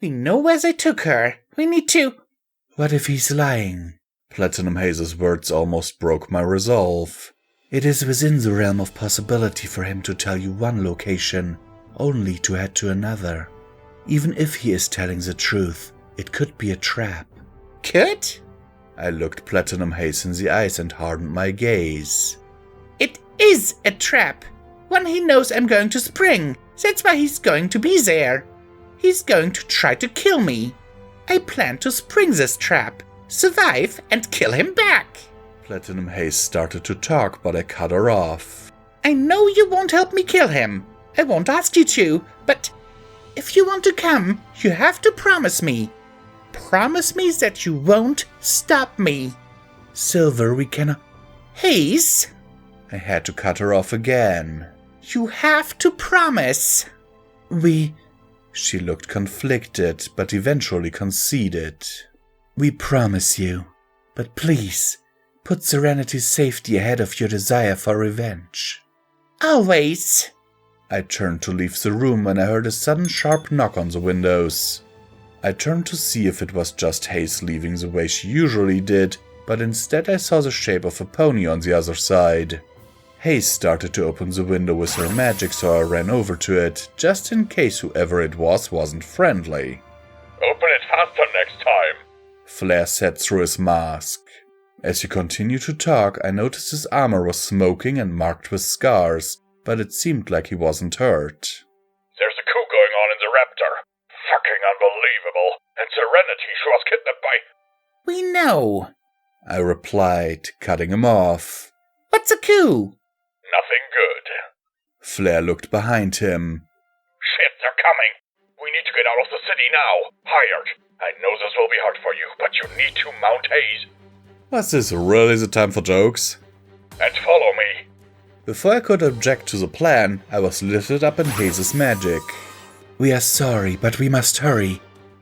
We know where they took her. We need to... What if he's lying? Platinum Haze's words almost broke my resolve. It is within the realm of possibility for him to tell you one location, only to head to another. Even if he is telling the truth, it could be a trap. Could? I looked Platinum Haze in the eyes and hardened my gaze. It is a trap. One he knows I'm going to spring. That's why he's going to be there. He's going to try to kill me. I plan to spring this trap, survive, and kill him back. Platinum Haze started to talk, but I cut her off. I know you won't help me kill him. I won't ask you to, but if you want to come, you have to promise me. Promise me that you won't stop me. Silver, we cannot... Haze? I had to cut her off again. You have to promise. She looked conflicted, but eventually conceded. We promise you, but please, put Serenity's safety ahead of your desire for revenge. Always. I turned to leave the room when I heard a sudden sharp knock on the windows. I turned to see if it was just Hayes leaving the way she usually did, but instead I saw the shape of a pony on the other side. Hayes started to open the window with her magic, so I ran over to it, just in case whoever it was wasn't friendly. Open it faster next time, Flair said through his mask. As he continued to talk, I noticed his armor was smoking and marked with scars, but it seemed like he wasn't hurt. There's a coup going on in the Raptor. Fucking unbelievable. And Serenity, she was kidnapped by... We know. I replied, cutting him off. What's a coup? Nothing good. Flair looked behind him. Shit, they're coming. We need to get out of the city now. Hired. I know this will be hard for you, but you need to mount Hayes. Was this really the time for jokes? And follow me. Before I could object to the plan, I was lifted up in Hayes' magic. We are sorry, but we must hurry.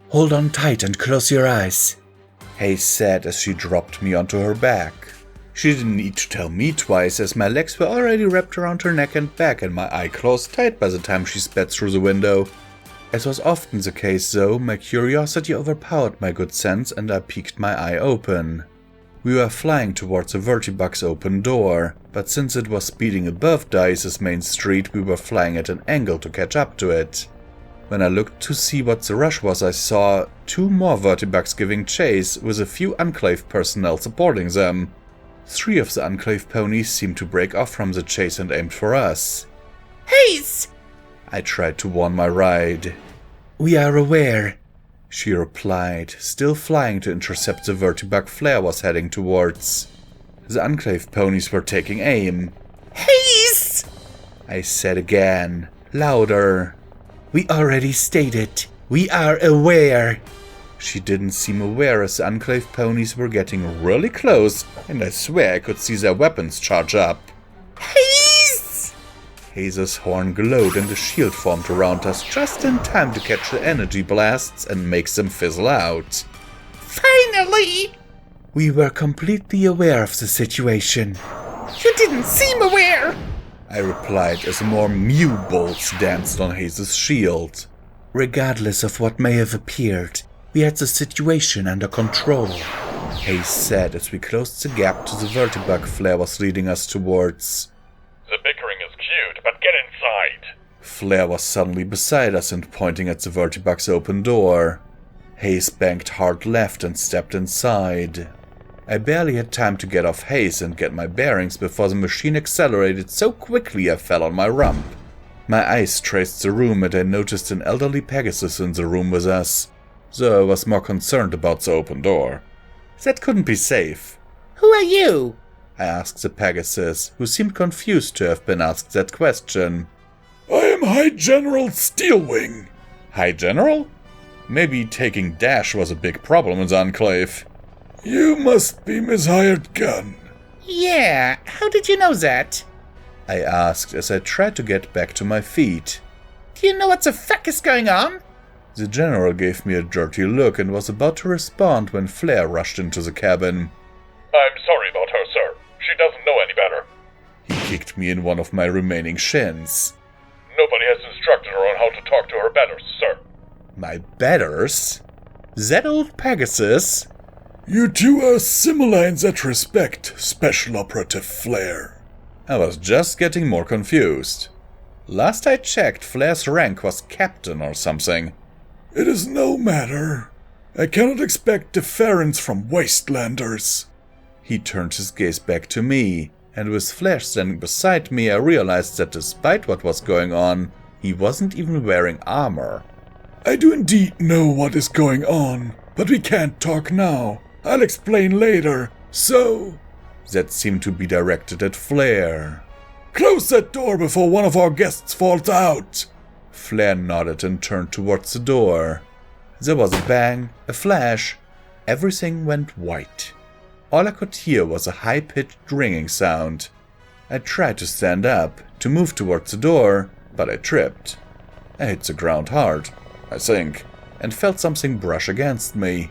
Hold on tight and close your eyes, Hayes said as she dropped me onto her back. She didn't need to tell me twice, as my legs were already wrapped around her neck and back and my eye closed tight by the time she sped through the window. As was often the case though, my curiosity overpowered my good sense and I peeked my eye open. We were flying towards the Vertibug's open door, but since it was speeding above Thies's main street, we were flying at an angle to catch up to it. When I looked to see what the rush was, I saw 2 more Vertibugs giving chase, with a few Enclave personnel supporting them. 3 of the Enclave ponies seemed to break off from the chase and aimed for us. Hayes! I tried to warn my ride. We are aware, she replied, still flying to intercept the Vertibug Flair was heading towards. The Enclave ponies were taking aim. Hayes! I said again, louder. We already stated. We are aware. She didn't seem aware as the Enclave ponies were getting really close, and I swear I could see their weapons charge up. Hayes! Hayes' horn glowed and a shield formed around us just in time to catch the energy blasts and make them fizzle out. Finally! We were completely aware of the situation. You didn't seem aware! I replied as more Mew bolts danced on Hayes' shield. Regardless of what may have appeared, we had the situation under control, Hayes said as we closed the gap to the Vertibug Flair was leading us towards. The bickering is cute, but get inside. Flair was suddenly beside us and pointing at the Vertibug's open door. Hayes banked hard left and stepped inside. I barely had time to get off Hayes and get my bearings before the machine accelerated so quickly I fell on my rump. My eyes traced the room and I noticed an elderly Pegasus in the room with us, though I was more concerned about the open door. That couldn't be safe. Who are you? I asked the Pegasus, who seemed confused to have been asked that question. I am High General Steelwing. High General? Maybe taking Dash was a big problem in the Enclave. You must be Miss Hired Gun. Yeah, how did you know that? I asked as I tried to get back to my feet. Do you know what the fuck is going on? The General gave me a dirty look and was about to respond when Flair rushed into the cabin. I'm sorry about her, sir. She doesn't know any better. He kicked me in one of my remaining shins. Nobody has instructed her on how to talk to her betters, sir. My betters? That old Pegasus? You two are similar in that respect, Special Operative Flair. I was just getting more confused. Last I checked, Flair's rank was captain or something. It is no matter. I cannot expect deference from wastelanders. He turned his gaze back to me, and with Flair standing beside me, I realized that despite what was going on, he wasn't even wearing armor. I do indeed know what is going on, but we can't talk now. I'll explain later, so... That seemed to be directed at Flair. Close that door before one of our guests falls out! Flair nodded and turned towards the door. There was a bang, a flash. Everything went white. All I could hear was a high-pitched ringing sound. I tried to stand up, to move towards the door, but I tripped. I hit the ground hard, I think, and felt something brush against me.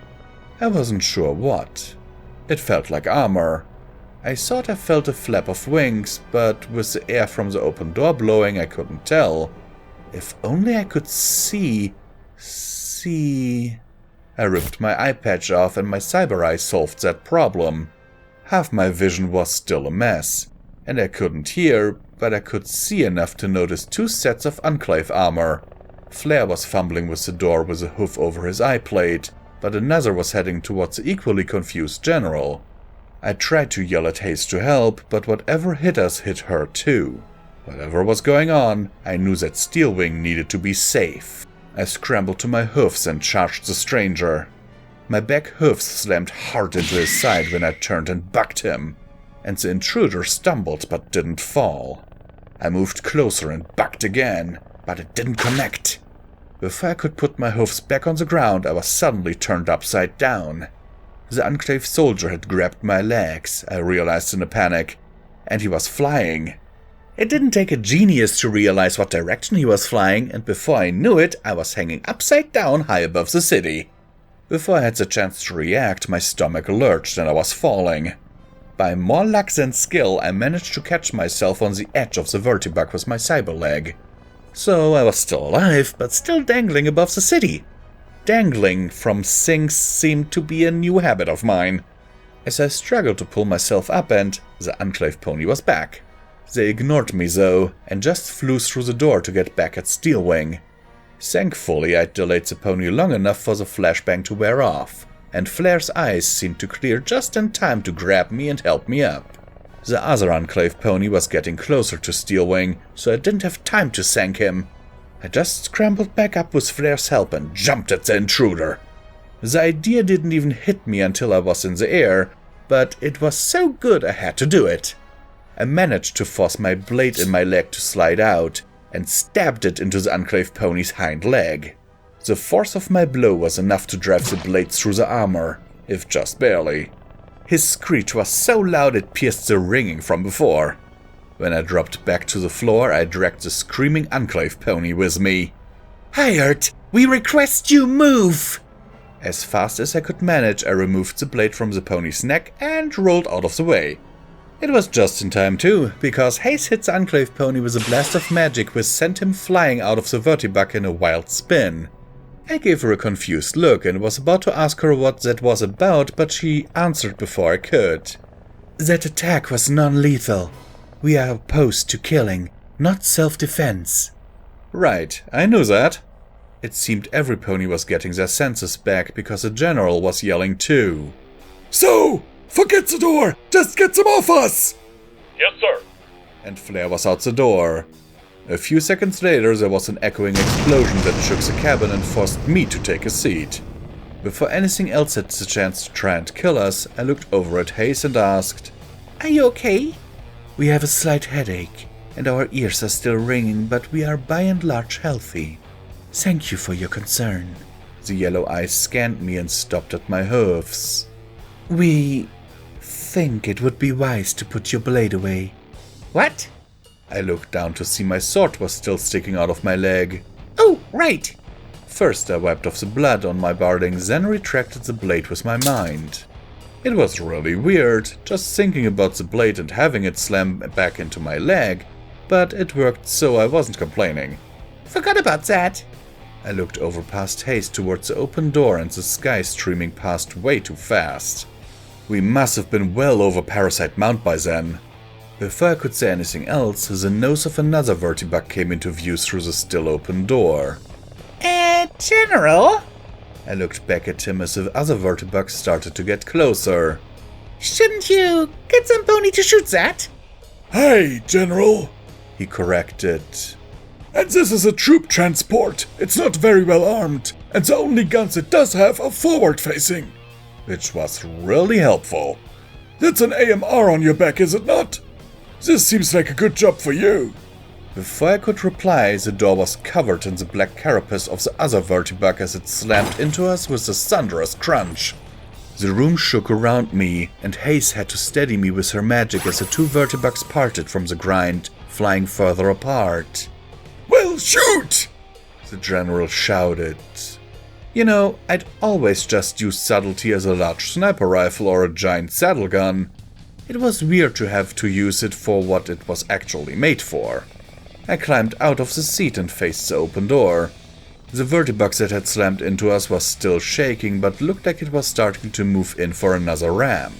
I wasn't sure what. It felt like armor. I thought I felt a flap of wings, but with the air from the open door blowing, I couldn't tell. If only I could see... I ripped my eye patch off and my cyber eye solved that problem. Half my vision was still a mess, and I couldn't hear, but I could see enough to notice 2 sets of Enclave armor. Flair was fumbling with the door with a hoof over his eye plate, but another was heading towards the equally confused general. I tried to yell at Thiese to help, but whatever hit us hit her too. Whatever was going on, I knew that Steelwing needed to be safe. I scrambled to my hoofs and charged the stranger. My back hoofs slammed hard into his side when I turned and bucked him, and the intruder stumbled but didn't fall. I moved closer and bucked again, but it didn't connect. Before I could put my hoofs back on the ground, I was suddenly turned upside down. The Enclave soldier had grabbed my legs, I realized in a panic, and he was flying. It didn't take a genius to realize what direction he was flying, and before I knew it, I was hanging upside down high above the city. Before I had the chance to react, my stomach lurched and I was falling. By more luck than skill, I managed to catch myself on the edge of the vertibug with my cyber leg. So I was still alive, but still dangling above the city. Dangling from things seemed to be a new habit of mine. As I struggled to pull myself up and the Enclave pony was back. They ignored me though, and just flew through the door to get back at Steelwing. Thankfully, I'd delayed the pony long enough for the flashbang to wear off, and Flair's eyes seemed to clear just in time to grab me and help me up. The other Enclave pony was getting closer to Steelwing, so I didn't have time to thank him. I just scrambled back up with Flair's help and jumped at the intruder. The idea didn't even hit me until I was in the air, but it was so good I had to do it. I managed to force my blade in my leg to slide out, and stabbed it into the Enclave pony's hind leg. The force of my blow was enough to drive the blade through the armor, if just barely. His screech was so loud it pierced the ringing from before. When I dropped back to the floor, I dragged the screaming Enclave pony with me. Hired! We request you move! As fast as I could manage, I removed the blade from the pony's neck and rolled out of the way. It was just in time too, because Thiese hit the Enclave pony with a blast of magic which sent him flying out of the vertibug in a wild spin. I gave her a confused look and was about to ask her what that was about, but she answered before I could. That attack was non-lethal. We are opposed to killing, not self-defense. Right, I knew that. It seemed every pony was getting their senses back because the general was yelling too. So, forget the door! Just get them off us! Yes, sir. And Flair was out the door. A few seconds later, there was an echoing explosion that shook the cabin and forced me to take a seat. Before anything else had the chance to try and kill us, I looked over at Thiese and asked, Are you okay? We have a slight headache, and our ears are still ringing, but we are by and large healthy. Thank you for your concern. The yellow eyes scanned me and stopped at my hoofs. We think it would be wise to put your blade away. What? I looked down to see my sword was still sticking out of my leg. Oh, right. First I wiped off the blood on my barding, then retracted the blade with my mind. It was really weird, just thinking about the blade and having it slam back into my leg, but it worked so I wasn't complaining. Forgot about that. I looked over past Thiese towards the open door and the sky streaming past way too fast. We must have been well over Parasite Mount by then. Before I could say anything else, the nose of another vertibug came into view through the still open door. General? I looked back at him as the other vertibugs started to get closer. Shouldn't you get some pony to shoot that? Hey, General! He corrected. And this is a troop transport. It's not very well armed, and the only guns it does have are forward-facing. Which was really helpful. That's an AMR on your back, is it not? This seems like a good job for you. Before I could reply, the door was covered in the black carapace of the other vertibug as it slammed into us with a thunderous crunch. The room shook around me, and Thiese had to steady me with her magic as the two vertibugs parted from the grind, flying further apart. Well, shoot! The general shouted. You know, I'd always just used subtlety as a large sniper rifle or a giant saddle gun. It was weird to have to use it for what it was actually made for. I climbed out of the seat and faced the open door. The vertibux that had slammed into us was still shaking, but looked like it was starting to move in for another ram.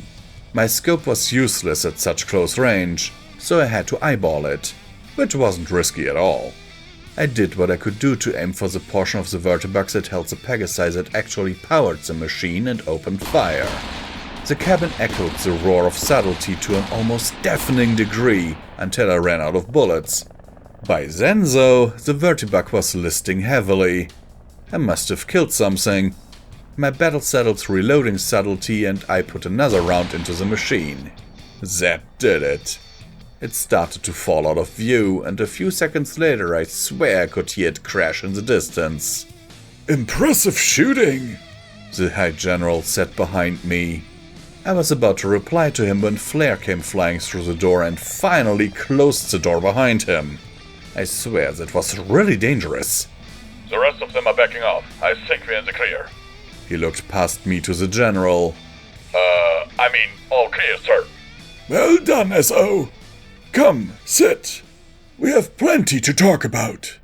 My scope was useless at such close range, so I had to eyeball it, which wasn't risky at all. I did what I could do to aim for the portion of the vertibux that held the Pegasi that actually powered the machine and opened fire. The cabin echoed the roar of subtlety to an almost deafening degree until I ran out of bullets. By then, though, the vertibug was listing heavily. I must have killed something. My battle saddle's reloading subtlety and I put another round into the machine. That did it. It started to fall out of view, and a few seconds later I swear I could hear it crash in the distance. Impressive shooting, the High General said behind me. I was about to reply to him when Flare came flying through the door and finally closed the door behind him. I swear that was really dangerous. The rest of them are backing off. I think we're in the clear. He looked past me to the General. All clear, sir. Well done, S.O. Come, sit. We have plenty to talk about.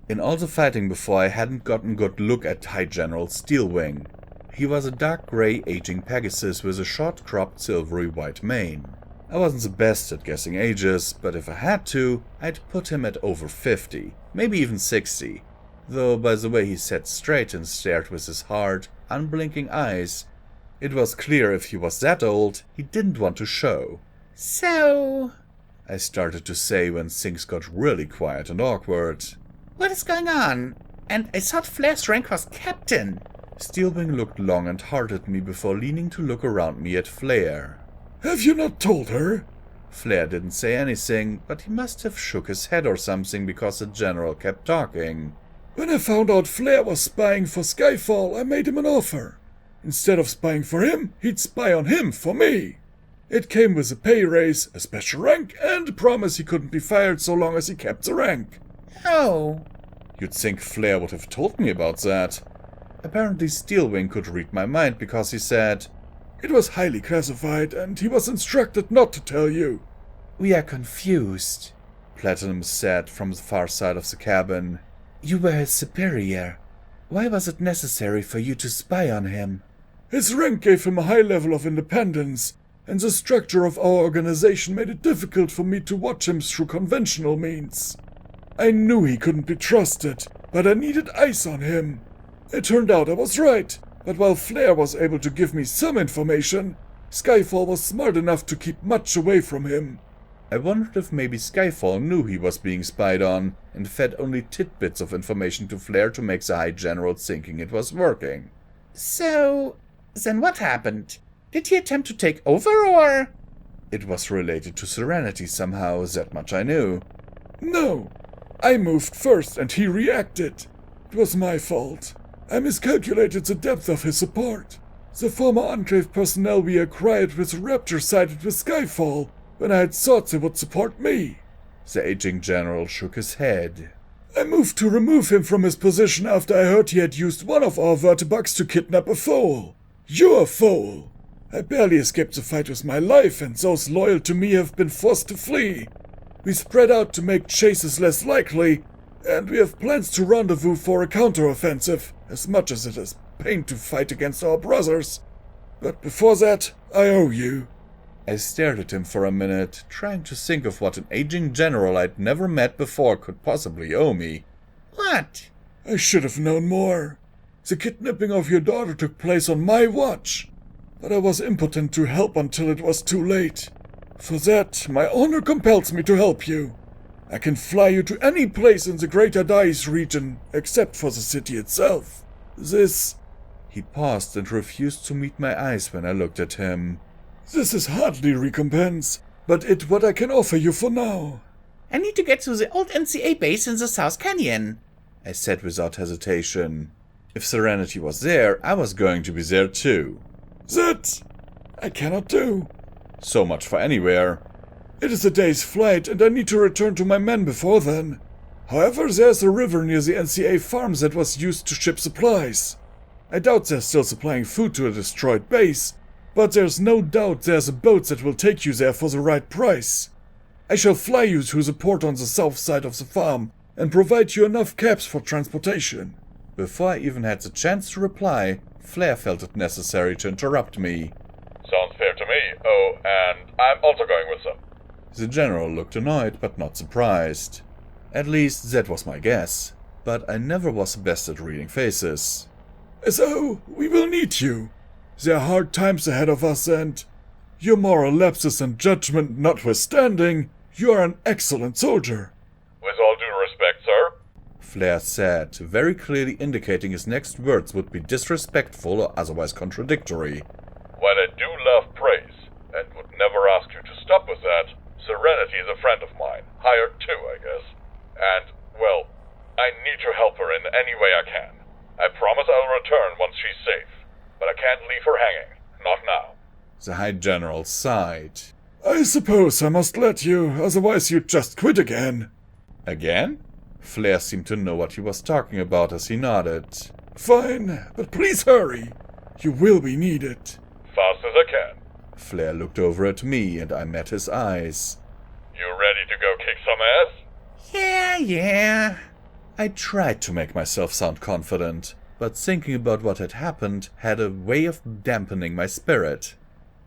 In all the fighting before, I hadn't gotten a good look at High General Steelwing. He was a dark grey aging Pegasus with a short-cropped silvery white mane. I wasn't the best at guessing ages, but if I had to, I'd put him at over 50, maybe even 60. Though by the way he sat straight and stared with his hard, unblinking eyes, it was clear if he was that old, he didn't want to show. So, I started to say when things got really quiet and awkward. what is going on? And I thought Flare's rank was captain. Steelwing looked long and hard at me before leaning to look around me at Flare. Have you not told her? Flare didn't say anything, but he must have shook his head or something because the General kept talking. When I found out Flare was spying for Skyfall, I made him an offer. Instead of spying for him, he'd spy on him for me. It came with a pay raise, a special rank, and a promise he couldn't be fired so long as he kept the rank. Oh. You'd think Flare would have told me about that. Apparently Steelwing could read my mind because he said, It was highly classified, and he was instructed not to tell you. We are confused, Platinum said from the far side of the cabin. You were his superior. Why was it necessary for you to spy on him? His rank gave him a high level of independence, and the structure of our organization made it difficult for me to watch him through conventional means. I knew he couldn't be trusted, but I needed eyes on him. It turned out I was right, but while Flare was able to give me some information, Skyfall was smart enough to keep much away from him. I wondered if maybe Skyfall knew he was being spied on and fed only tidbits of information to Flare to make the High General thinking it was working. So, then what happened? Did he attempt to take over, or? It was related to Serenity somehow, that much I knew. No, I moved first and he reacted. It was my fault. I miscalculated the depth of his support. The former Enclave personnel we acquired with Rapture sided with Skyfall, when I had thought they would support me. The aging General shook his head. I moved to remove him from his position after I heard he had used one of our vertibugs to kidnap a foal. Your foal. I barely escaped the fight with my life, and those loyal to me have been forced to flee. We spread out to make chases less likely, and we have plans to rendezvous for a counteroffensive, as much as it is pain to fight against our brothers. But before that, I owe you. I stared at him for a minute, trying to think of what an aging general I'd never met before could possibly owe me. What? I should have known more. The kidnapping of your daughter took place on my watch, but I was impotent to help until it was too late. For that, my honor compels me to help you. I can fly you to any place in the Greater Dice region, except for the city itself. He paused and refused to meet my eyes when I looked at him. This is hardly recompense, but it's what I can offer you for now. I need to get to the old NCA base in the South Canyon, I said without hesitation. If Serenity was there, I was going to be there too. That I cannot do. So much for anywhere. It is a day's flight, and I need to return to my men before then. However, there's a river near the NCA farms that was used to ship supplies. I doubt they're still supplying food to a destroyed base, but there's no doubt there's a boat that will take you there for the right price. I shall fly you to the port on the south side of the farm and provide you enough cabs for transportation. Before I even had the chance to reply, Flair felt it necessary to interrupt me. Sounds fair to me. Oh, and I'm also going with them. The general looked annoyed but not surprised. At least that was my guess, but I never was the best at reading faces. So, we will need you. There are hard times ahead of us and, your moral lapses and judgment notwithstanding, you are an excellent soldier. With all due respect, sir. Flair said, very clearly indicating his next words would be disrespectful or otherwise contradictory. While I do love praise, and would never ask you to stop with that, Serenity is a friend of mine. Hired too, I guess. And, well, I need to help her in any way I can. I promise I'll return once she's safe, but I can't leave her hanging. Not now. The High General sighed. I suppose I must let you, otherwise you'd just quit again. Again? Flair seemed to know what he was talking about as he nodded. Fine, but please hurry. You will be needed. Fast as I can. Flair looked over at me and I met his eyes. You ready to go kick some ass? Yeah. I tried to make myself sound confident, but thinking about what had happened had a way of dampening my spirit.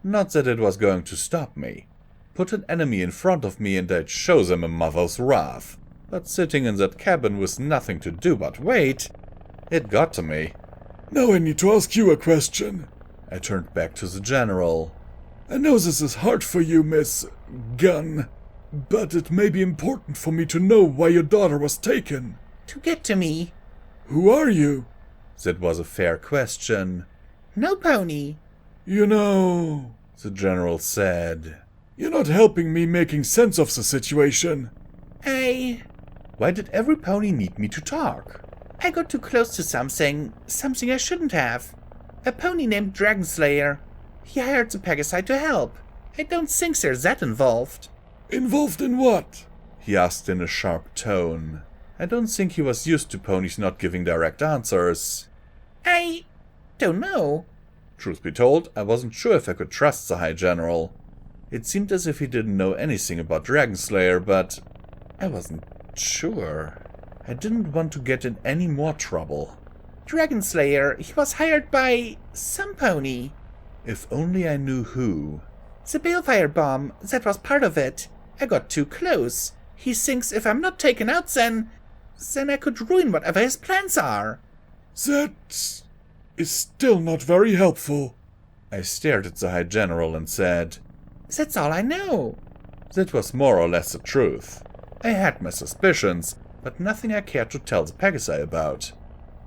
Not that it was going to stop me. Put an enemy in front of me and I'd show them a mother's wrath. But sitting in that cabin with nothing to do but wait, it got to me. Now I need to ask you a question. I turned back to the general. I know this is hard for you, Miss Gunn, but it may be important for me to know why your daughter was taken. To get to me. Who are you? That was a fair question. No pony. You know, the general said, you're not helping me making sense of the situation. Why did every pony need me to talk? I got too close to something I shouldn't have. A pony named Dragonslayer. He hired the Pegasi to help. I don't think they're that involved. Involved in what? He asked in a sharp tone. I don't think he was used to ponies not giving direct answers. I don't know. Truth be told, I wasn't sure if I could trust the High General. It seemed as if he didn't know anything about Dragonslayer, but I wasn't sure. I didn't want to get in any more trouble. Dragonslayer, he was hired by some pony. If only I knew who. The Balefire bomb, that was part of it. I got too close. He thinks if I'm not taken out then I could ruin whatever his plans are. That is still not very helpful. I stared at the High General and said, That's all I know. That was more or less the truth. I had my suspicions, but nothing I cared to tell the Pegasi about.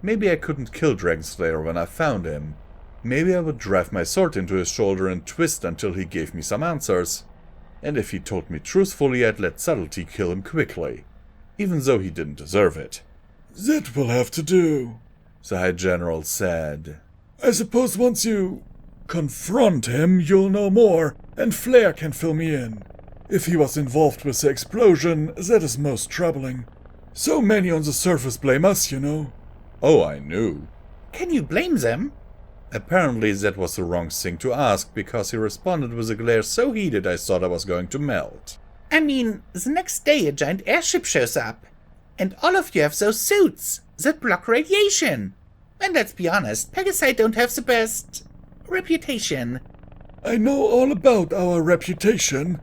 Maybe I couldn't kill Dragonslayer when I found him. Maybe I would drive my sword into his shoulder and twist until he gave me some answers. And if he told me truthfully, I'd let subtlety kill him quickly, even though he didn't deserve it. That will have to do, the High General said. I suppose once you confront him, you'll know more, and Flair can fill me in. If he was involved with the explosion, that is most troubling. So many on the surface blame us, you know. Oh, I knew. Can you blame them? Apparently that was the wrong thing to ask, because he responded with a glare so heated I thought I was going to melt. I mean, the next day a giant airship shows up. And all of you have those suits that block radiation. And let's be honest, Pegasi don't have the best reputation. I know all about our reputation.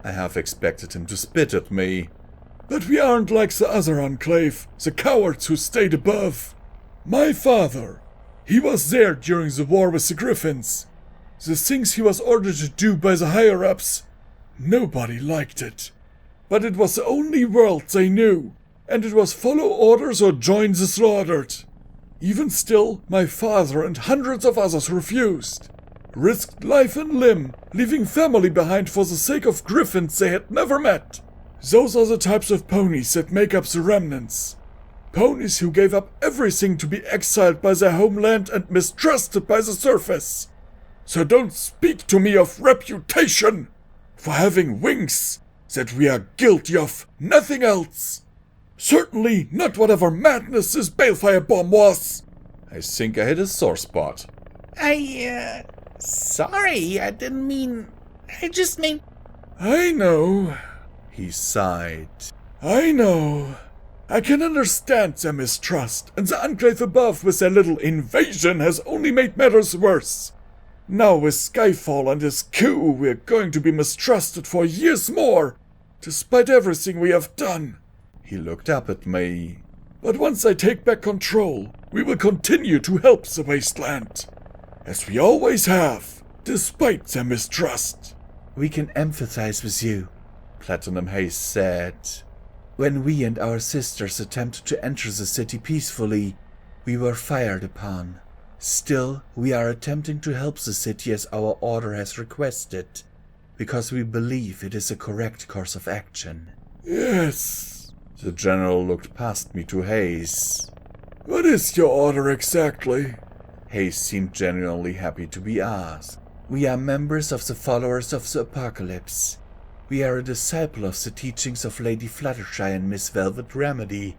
I half expected him to spit at me. But we aren't like the other enclave, the cowards who stayed above. My father, he was there during the war with the Griffins. The things he was ordered to do by the higher-ups, nobody liked it. But it was the only world they knew, and it was follow orders or join the slaughtered. Even still, my father and hundreds of others refused. Risked life and limb, leaving family behind for the sake of Griffins they had never met. Those are the types of ponies that make up the remnants. Ponies who gave up everything to be exiled by their homeland and mistrusted by the surface. So don't speak to me of reputation for having wings that we are guilty of, nothing else. Certainly not whatever madness this balefire bomb was. I think I hit a sore spot. Sorry, I didn't mean... I just mean... I know. He sighed. I know. I can understand their mistrust, and the Enclave above with their little invasion has only made matters worse. Now with Skyfall and his coup, we're going to be mistrusted for years more, despite everything we have done. He looked up at me. But once I take back control, we will continue to help the Wasteland, as we always have, despite their mistrust. We can empathize with you, Platinum Haze said. When we and our sisters attempted to enter the city peacefully, we were fired upon. Still, we are attempting to help the city as our order has requested, because we believe it is a correct course of action. Yes. The general looked past me to Haze. What is your order exactly? Haze seemed genuinely happy to be asked. We are members of the Followers of the Apocalypse. We are a disciple of the teachings of Lady Fluttershy and Miss Velvet Remedy,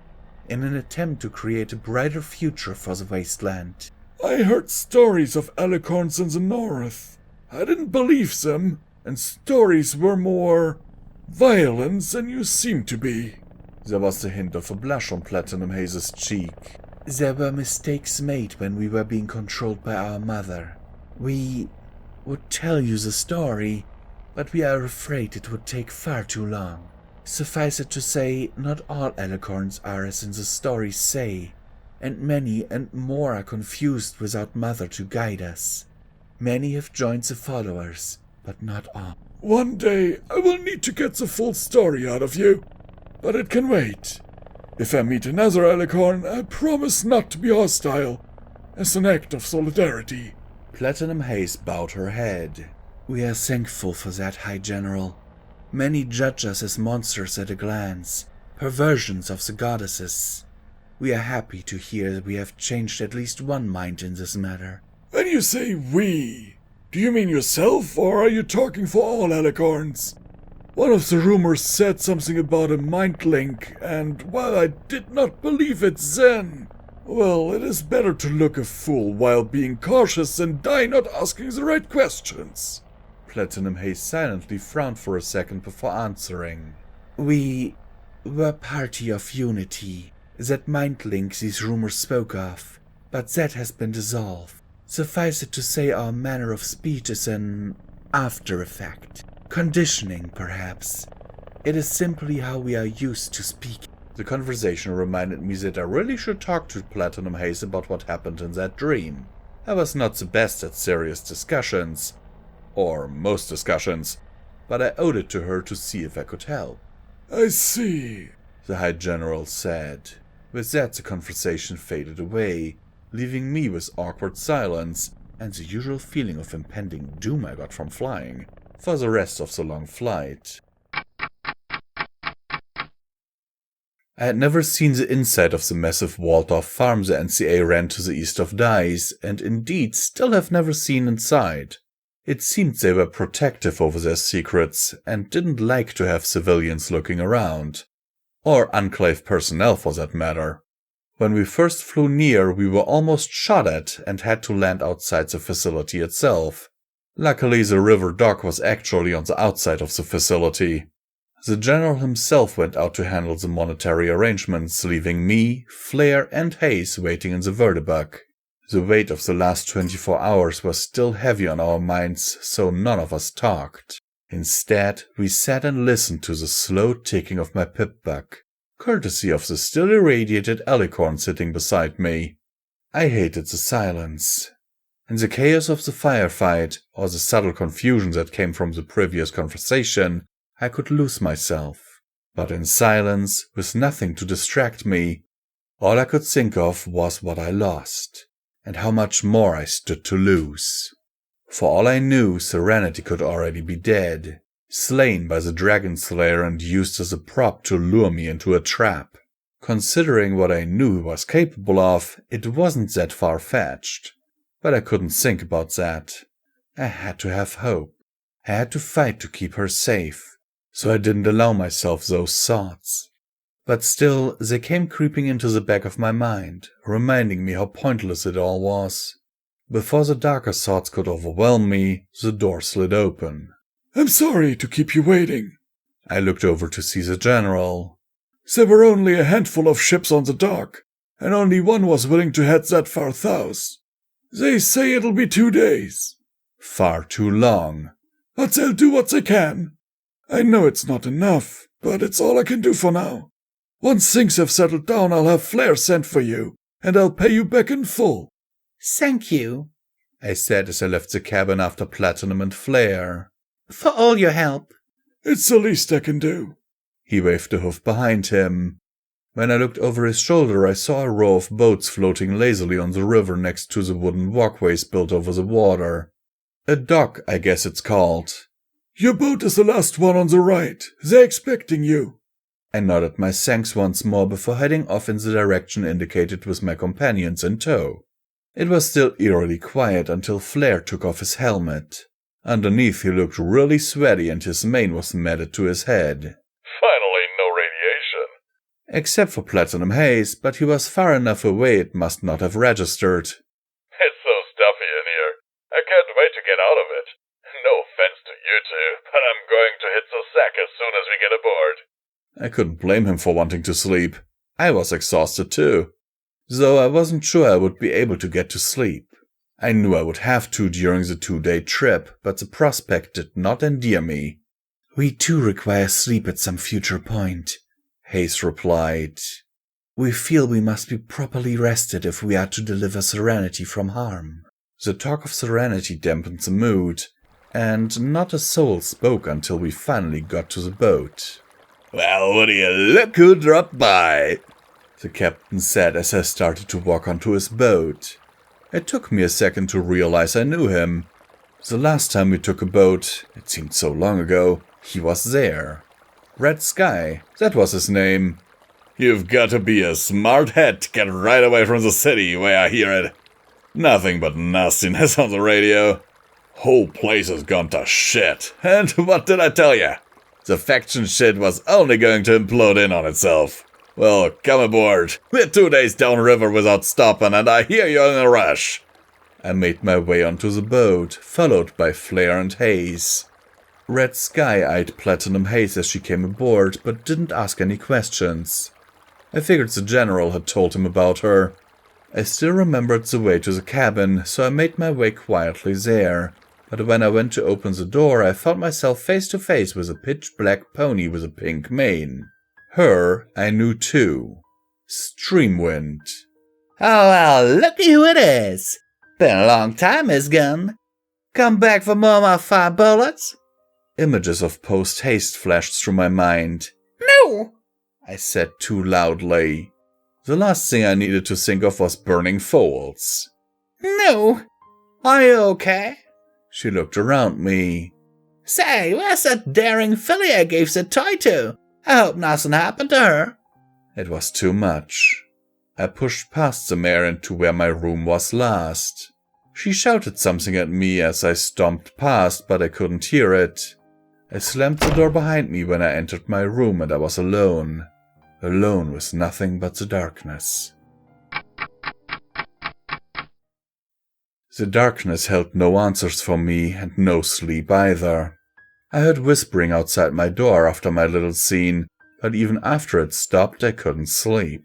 in an attempt to create a brighter future for the Wasteland. I heard stories of alicorns in the north. I didn't believe them, and stories were more violent than you seem to be. There was the hint of a blush on Platinum Haze's cheek. There were mistakes made when we were being controlled by our mother. We would tell you the story, but we are afraid it would take far too long. Suffice it to say, not all alicorns are as in the stories say, and many and more are confused without Mother to guide us. Many have joined the followers, but not all. One day I will need to get the full story out of you, but it can wait. If I meet another alicorn, I promise not to be hostile, as an act of solidarity. Platinum Haze bowed her head. We are thankful for that, High General. Many judge us as monsters at a glance, perversions of the goddesses. We are happy to hear that we have changed at least one mind in this matter. When you say we, do you mean yourself, or are you talking for all alicorns? One of the rumors said something about a mind link, and while I did not believe it then, well, it is better to look a fool while being cautious than die not asking the right questions. Platinum Haze silently frowned for a second before answering. We were party of unity, that mind link these rumors spoke of, but that has been dissolved. Suffice it to say our manner of speech is an after effect. Conditioning, perhaps. It is simply how we are used to speak. The conversation reminded me that I really should talk to Platinum Haze about what happened in that dream. I was not the best at serious discussions, or most discussions, but I owed it to her to see if I could help. I see, the High General said. With that, the conversation faded away, leaving me with awkward silence and the usual feeling of impending doom I got from flying for the rest of the long flight. I had never seen the inside of the massive walled-off farm the NCA ran to the east of Thiese, and indeed still have never seen inside. It seemed they were protective over their secrets and didn't like to have civilians looking around. Or Enclave personnel for that matter. When we first flew near, we were almost shot at and had to land outside the facility itself. Luckily, the river dock was actually on the outside of the facility. The general himself went out to handle the monetary arrangements, leaving me, Flare, and Haze waiting in the Vertibug. The weight of the last 24 hours was still heavy on our minds, so none of us talked. Instead, we sat and listened to the slow ticking of my pip-bug, courtesy of the still irradiated alicorn sitting beside me. I hated the silence. In the chaos of the firefight, or the subtle confusion that came from the previous conversation, I could lose myself. But in silence, with nothing to distract me, all I could think of was what I lost, and how much more I stood to lose. For all I knew, Serenity could already be dead, slain by the Dragon Slayer and used as a prop to lure me into a trap. Considering what I knew he was capable of, it wasn't that far-fetched. But I couldn't think about that. I had to have hope. I had to fight to keep her safe, so I didn't allow myself those thoughts. But still, they came creeping into the back of my mind, reminding me how pointless it all was. Before the darker thoughts could overwhelm me, the door slid open. I'm sorry to keep you waiting. I looked over to see the general. There were only a handful of ships on the dock, and only one was willing to head that far south. They say it'll be 2 days. Far too long. But they'll do what they can. I know it's not enough, but it's all I can do for now. Once things have settled down, I'll have Flair sent for you, and I'll pay you back in full. Thank you, I said as I left the cabin after Platinum and Flair. for all your help. It's the least I can do. He waved the hoof behind him. When I looked over his shoulder, I saw a row of boats floating lazily on the river next to the wooden walkways built over the water. A dock, I guess it's called. Your boat is the last one on the right. They're expecting you. I nodded my thanks once more before heading off in the direction indicated with my companions in tow. It was still eerily quiet until Flair took off his helmet. Underneath he looked really sweaty and his mane was matted to his head. Finally, no radiation. Except for Platinum Haze, but he was far enough away it must not have registered. It's so stuffy in here. I can't wait to get out of it. No offense to you two, but I'm going to hit the sack as soon as we get aboard. I couldn't blame him for wanting to sleep. I was exhausted too. Though I wasn't sure I would be able to get to sleep. I knew I would have to during the 2-day trip, but the prospect did not endear me. We too require sleep at some future point, Hayes replied. We feel we must be properly rested if we are to deliver serenity from harm. The talk of serenity dampened the mood, and not a soul spoke until we finally got to the boat. Well, would you look who dropped by? The captain said as I started to walk onto his boat. It took me a second to realize I knew him. The last time we took a boat, it seemed so long ago, he was there. Red Sky, that was his name. You've got to be a smart head to get right away from the city where I hear it. Nothing but nastiness on the radio. Whole place has gone to shit. And what did I tell ya? The faction shit was only going to implode in on itself. Well, come aboard. We're 2 days downriver without stopping, and I hear you're in a rush. I made my way onto the boat, followed by Flair and Hayes. Red Sky eyed Platinum Haze as she came aboard, but didn't ask any questions. I figured the general had told him about her. I still remembered the way to the cabin, so I made my way quietly there. But when I went to open the door, I found myself face to face with a pitch-black pony with a pink mane. Her I knew too. Streamwind. Oh, well, looky who it is. Been a long time, Miss Gunn. Come back for more of my fire bullets? Images of post-haste flashed through my mind. No, I said too loudly. The last thing I needed to think of was burning fowls. No. Are you okay? She looked around me. Say, where's that daring filly I gave the toy to? I hope nothing happened to her. It was too much. I pushed past the mare into where my room was last. She shouted something at me as I stomped past, but I couldn't hear it. I slammed the door behind me when I entered my room and I was alone. Alone with nothing but the darkness. The darkness held no answers for me and no sleep either. I heard whispering outside my door after my little scene, but even after it stopped I couldn't sleep.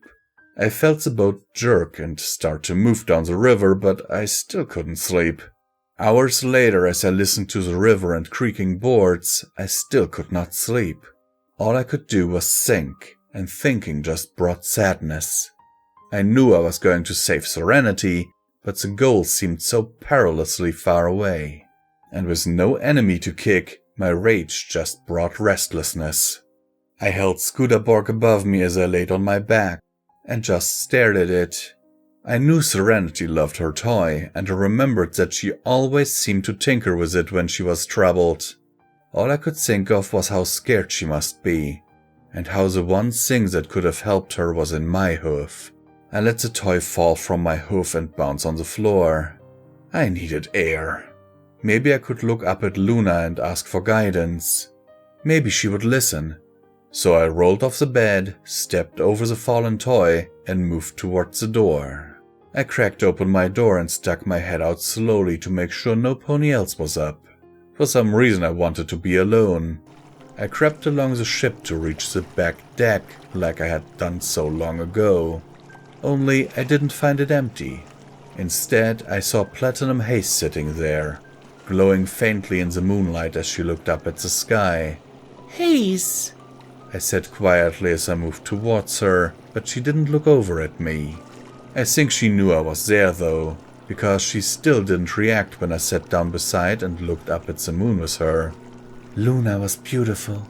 I felt the boat jerk and start to move down the river, but I still couldn't sleep. Hours later, as I listened to the river and creaking boards, I still could not sleep. All I could do was think, and thinking just brought sadness. I knew I was going to save Serenity, but the goal seemed so perilously far away. And with no enemy to kick, my rage just brought restlessness. I held Scooterborg above me as I laid on my back, and just stared at it. I knew Serenity loved her toy, and I remembered that she always seemed to tinker with it when she was troubled. All I could think of was how scared she must be, and how the one thing that could have helped her was in my hoof. I let the toy fall from my hoof and bounce on the floor. I needed air. Maybe I could look up at Luna and ask for guidance. Maybe she would listen. So I rolled off the bed, stepped over the fallen toy, and moved towards the door. I cracked open my door and stuck my head out slowly to make sure no pony else was up. For some reason I wanted to be alone. I crept along the ship to reach the back deck like I had done so long ago. Only I didn't find it empty. Instead, I saw Platinum Haze sitting there, glowing faintly in the moonlight as she looked up at the sky. Haze, I said quietly as I moved towards her, but she didn't look over at me. I think she knew I was there though, because she still didn't react when I sat down beside and looked up at the moon with her. Luna was beautiful,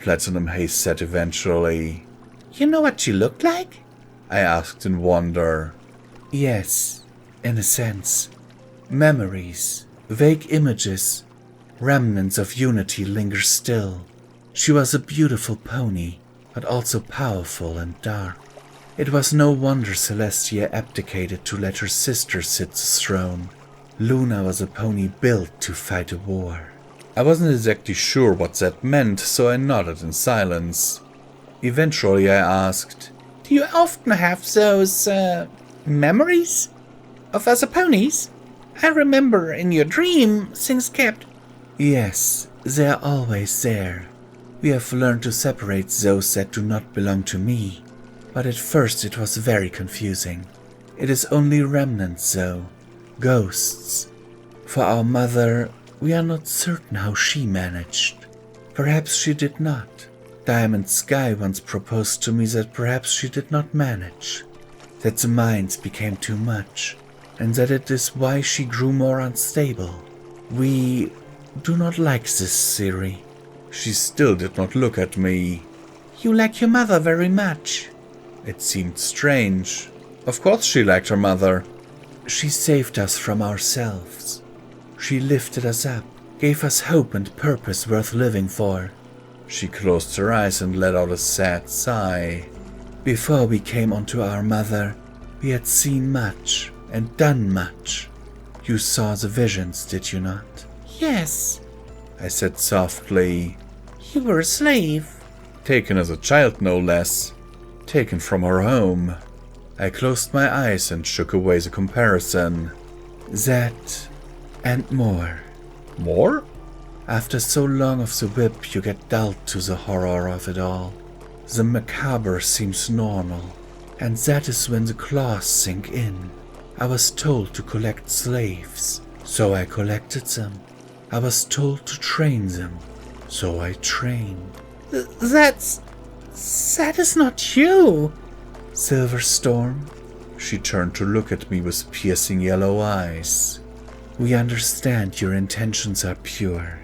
Platinum Haze said eventually. you know what she looked like? I asked in wonder. Yes, in a sense. Memories, vague images, remnants of unity linger still. She was a beautiful pony, but also powerful and dark. It was no wonder Celestia abdicated to let her sister sit the throne. Luna was a pony built to fight a war. I wasn't exactly sure what that meant, so I nodded in silence. Eventually I asked, Do you often have those, memories of other ponies? I remember in your dream things kept... Yes, they are always there. We have learned to separate those that do not belong to me, but at first it was very confusing. It is only remnants, though, ghosts. For our mother, we are not certain how she managed. Perhaps she did not. Diamond Sky once proposed to me that perhaps she did not manage, that the minds became too much, and that it is why she grew more unstable. We do not like this theory. She still did not look at me. You like your mother very much. It seemed strange. Of course she liked her mother. She saved us from ourselves. She lifted us up, gave us hope and purpose worth living for. She closed her eyes and let out a sad sigh. Before we came onto our mother, we had seen much and done much. You saw the visions, did you not? Yes, I said softly. you were a slave. Taken as a child, no less. Taken from her home. I closed my eyes and shook away the comparison. That and more. More? After so long of the whip, you get dulled to the horror of it all. The macabre seems normal, and that is when the claws sink in. I was told to collect slaves, so I collected them. I was told to train them, so I trained. That is not you. Silverstorm, she turned to look at me with piercing yellow eyes. We understand your intentions are pure,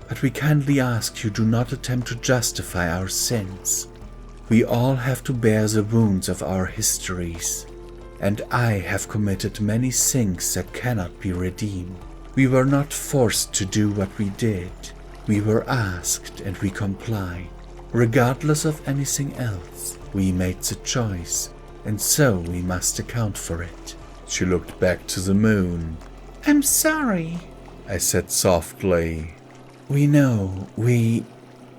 but we kindly ask you do not attempt to justify our sins. We all have to bear the wounds of our histories, and I have committed many things that cannot be redeemed. We were not forced to do what we did. We were asked and we complied. Regardless of anything else, we made the choice, and so we must account for it. She looked back to the moon. I'm sorry, I said softly. We know,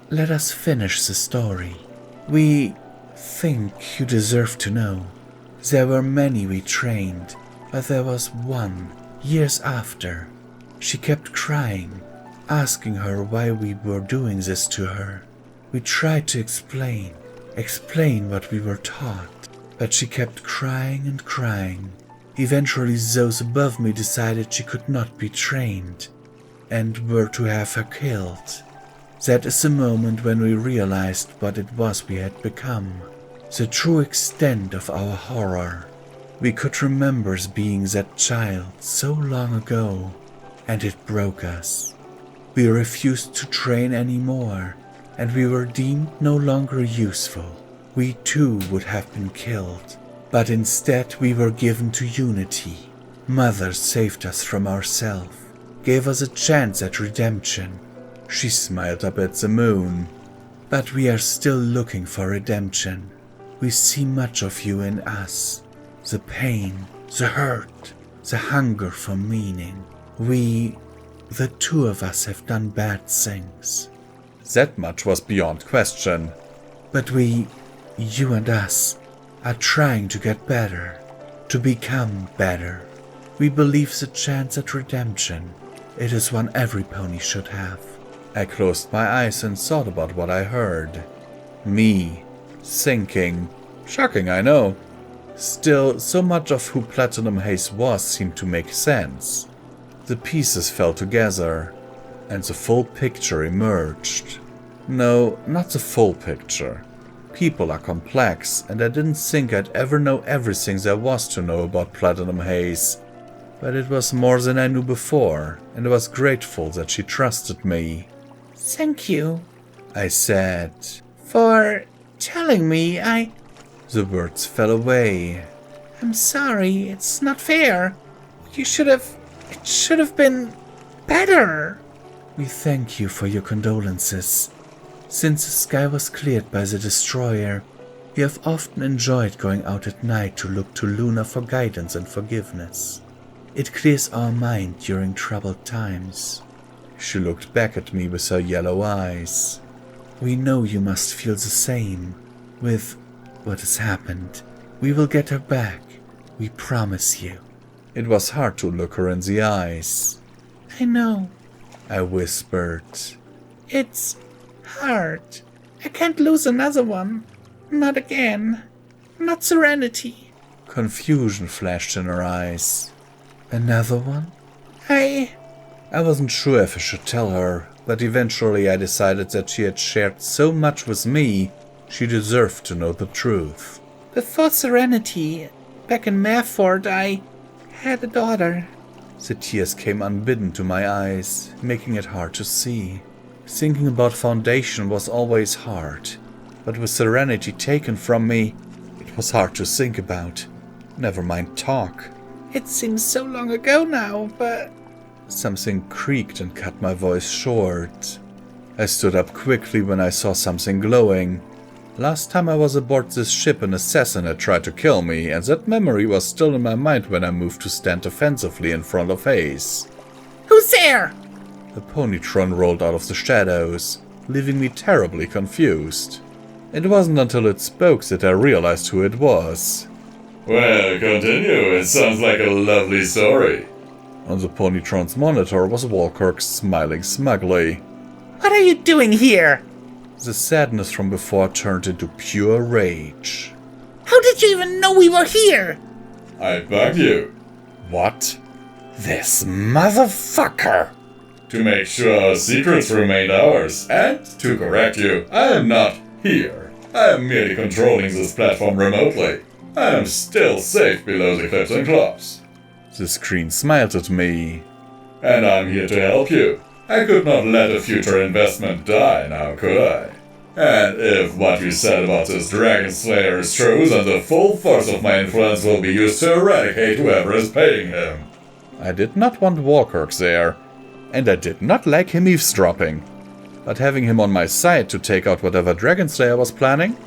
let us finish the story. We think you deserve to know. There were many we trained, but there was one, years after. She kept crying, asking her why we were doing this to her. We tried to explain what we were taught, but she kept crying and crying. Eventually those above me decided she could not be trained, and were to have her killed. That is the moment when we realized what it was we had become, the true extent of our horror. We could remember being that child so long ago, and it broke us. We refused to train anymore, and we were deemed no longer useful. We too would have been killed, but instead we were given to unity. Mother saved us from ourselves, gave us a chance at redemption. She smiled up at the moon. But we are still looking for redemption. We see much of you in us. The pain, the hurt, the hunger for meaning. The two of us have done bad things. That much was beyond question. But you and us, are trying to get better, to become better. We believe the chance at redemption. It is one every pony should have. I closed my eyes and thought about what I heard. Me, sinking. Shocking, I know. Still, so much of who Platinum Haze was seemed to make sense. The pieces fell together, and the full picture emerged. No, not the full picture. People are complex, and I didn't think I'd ever know everything there was to know about Platinum Haze. But it was more than I knew before, and I was grateful that she trusted me. Thank you I said. for telling me. The words fell away. I'm sorry, it's not fair. It should have been better. We thank you for your condolences. Since the sky was cleared by the destroyer, we have often enjoyed going out at night to look to Luna for guidance and forgiveness. It clears our mind during troubled times. She looked back at me with her yellow eyes. We know you must feel the same with what has happened. We will get her back. We promise you. It was hard to look her in the eyes. I know. I whispered. It's hard. I can't lose another one. Not again. Not Serenity. Confusion flashed in her eyes. Another one? I wasn't sure if I should tell her, but eventually I decided that she had shared so much with me, she deserved to know the truth. Before Serenity, back in Mayford, I had a daughter. The tears came unbidden to my eyes, making it hard to see. Thinking about Foundation was always hard, but with Serenity taken from me, it was hard to think about. Never mind talk. It seems so long ago now, but... Something creaked and cut my voice short. I stood up quickly when I saw something glowing. Last time I was aboard this ship, an assassin had tried to kill me, and that memory was still in my mind when I moved to stand defensively in front of Haze. Who's there? The Ponytron rolled out of the shadows, leaving me terribly confused. It wasn't until it spoke that I realized who it was. Well, continue. It sounds like a lovely story. On the Ponytron's monitor was War Kirk smiling smugly. What are you doing here? The sadness from before turned into pure rage. How did you even know we were here? I bugged you. What? This motherfucker! To make sure our secrets remained ours, and to correct you, I am not here. I am merely controlling this platform remotely. I am still safe below the cliffs and clubs. The screen smiled at me. And I'm here to help you. I could not let a future investment die, now could I? And if what you said about this Dragon Slayer is true, then the full force of my influence will be used to eradicate whoever is paying him. I did not want War Kirk there, and I did not like him eavesdropping. But having him on my side to take out whatever Dragon Slayer was planning,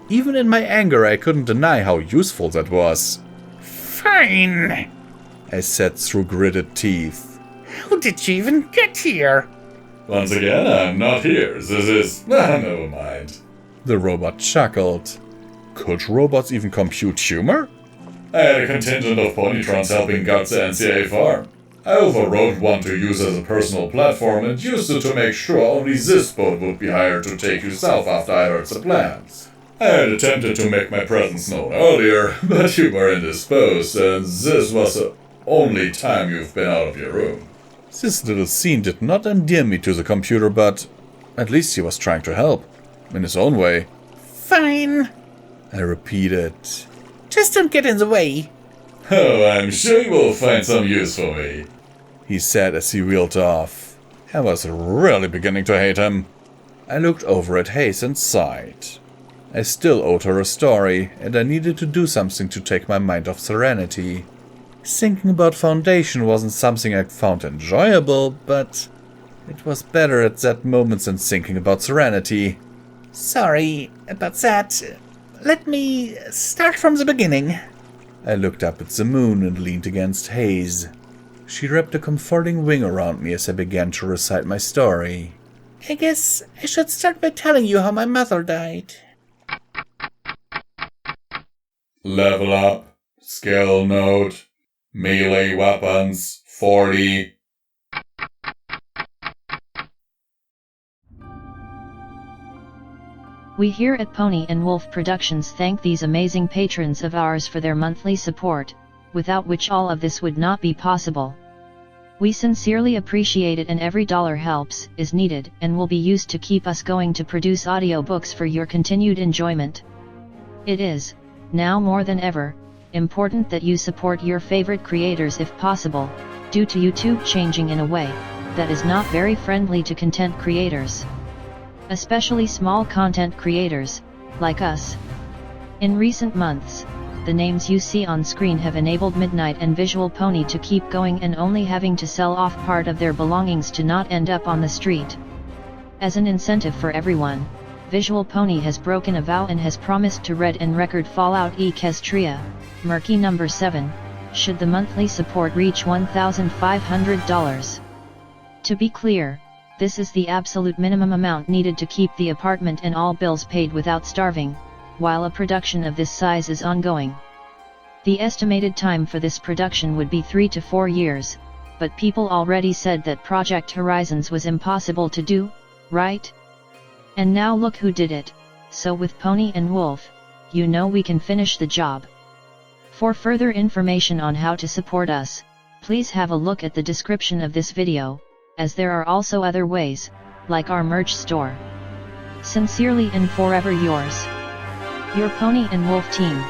even in my anger I couldn't deny how useful that was. Fine, I said through gritted teeth. How did you even get here? Once again, I'm not here. This is... never mind. The robot chuckled. Could robots even compute humor? I had a contingent of Ponytrons helping guard the NCA farm. I overrode one to use as a personal platform and used it to make sure only this boat would be hired to take you south after I heard the plans. I had attempted to make my presence known earlier, but you were indisposed, and this was the only time you've been out of your room. This little scene did not endear me to the computer, but at least he was trying to help, in his own way. Fine, I repeated. Just don't get in the way. Oh, I'm sure you will find some use for me, he said as he wheeled off. I was really beginning to hate him. I looked over at Haze and sighed. I still owed her a story, and I needed to do something to take my mind off Serenity. Thinking about Foundation wasn't something I found enjoyable, but it was better at that moment than thinking about Serenity. Sorry about that. Let me start from the beginning. I looked up at the moon and leaned against Haze. She wrapped a comforting wing around me as I began to recite my story. I guess I should start by telling you how my mother died. Level up. Skill note. Melee weapons, 40. We here at Pony&Wolf Productions thank these amazing patrons of ours for their monthly support, without which all of this would not be possible. We sincerely appreciate it, and every dollar helps, is needed, and will be used to keep us going to produce audiobooks for your continued enjoyment. It is, now more than ever, important that you support your favorite creators if possible, due to YouTube changing in a way that is not very friendly to content creators. Especially small content creators, like us. In recent months, the names you see on screen have enabled Midnight and Visual Pony to keep going and only having to sell off part of their belongings to not end up on the street. As an incentive for everyone, Visual Pony has broken a vow and has promised to read and record FalloutEquestria, Murky number 7, should the monthly support reach $1,500. To be clear, this is the absolute minimum amount needed to keep the apartment and all bills paid without starving, while a production of this size is ongoing. The estimated time for this production would be 3 to 4 years, but people already said that Project Horizons was impossible to do, right? And now look who did it, so with Pony&Wolf, you know we can finish the job. For further information on how to support us, please have a look at the description of this video, as there are also other ways, like our merch store. Sincerely and forever yours, your Pony&Wolf team.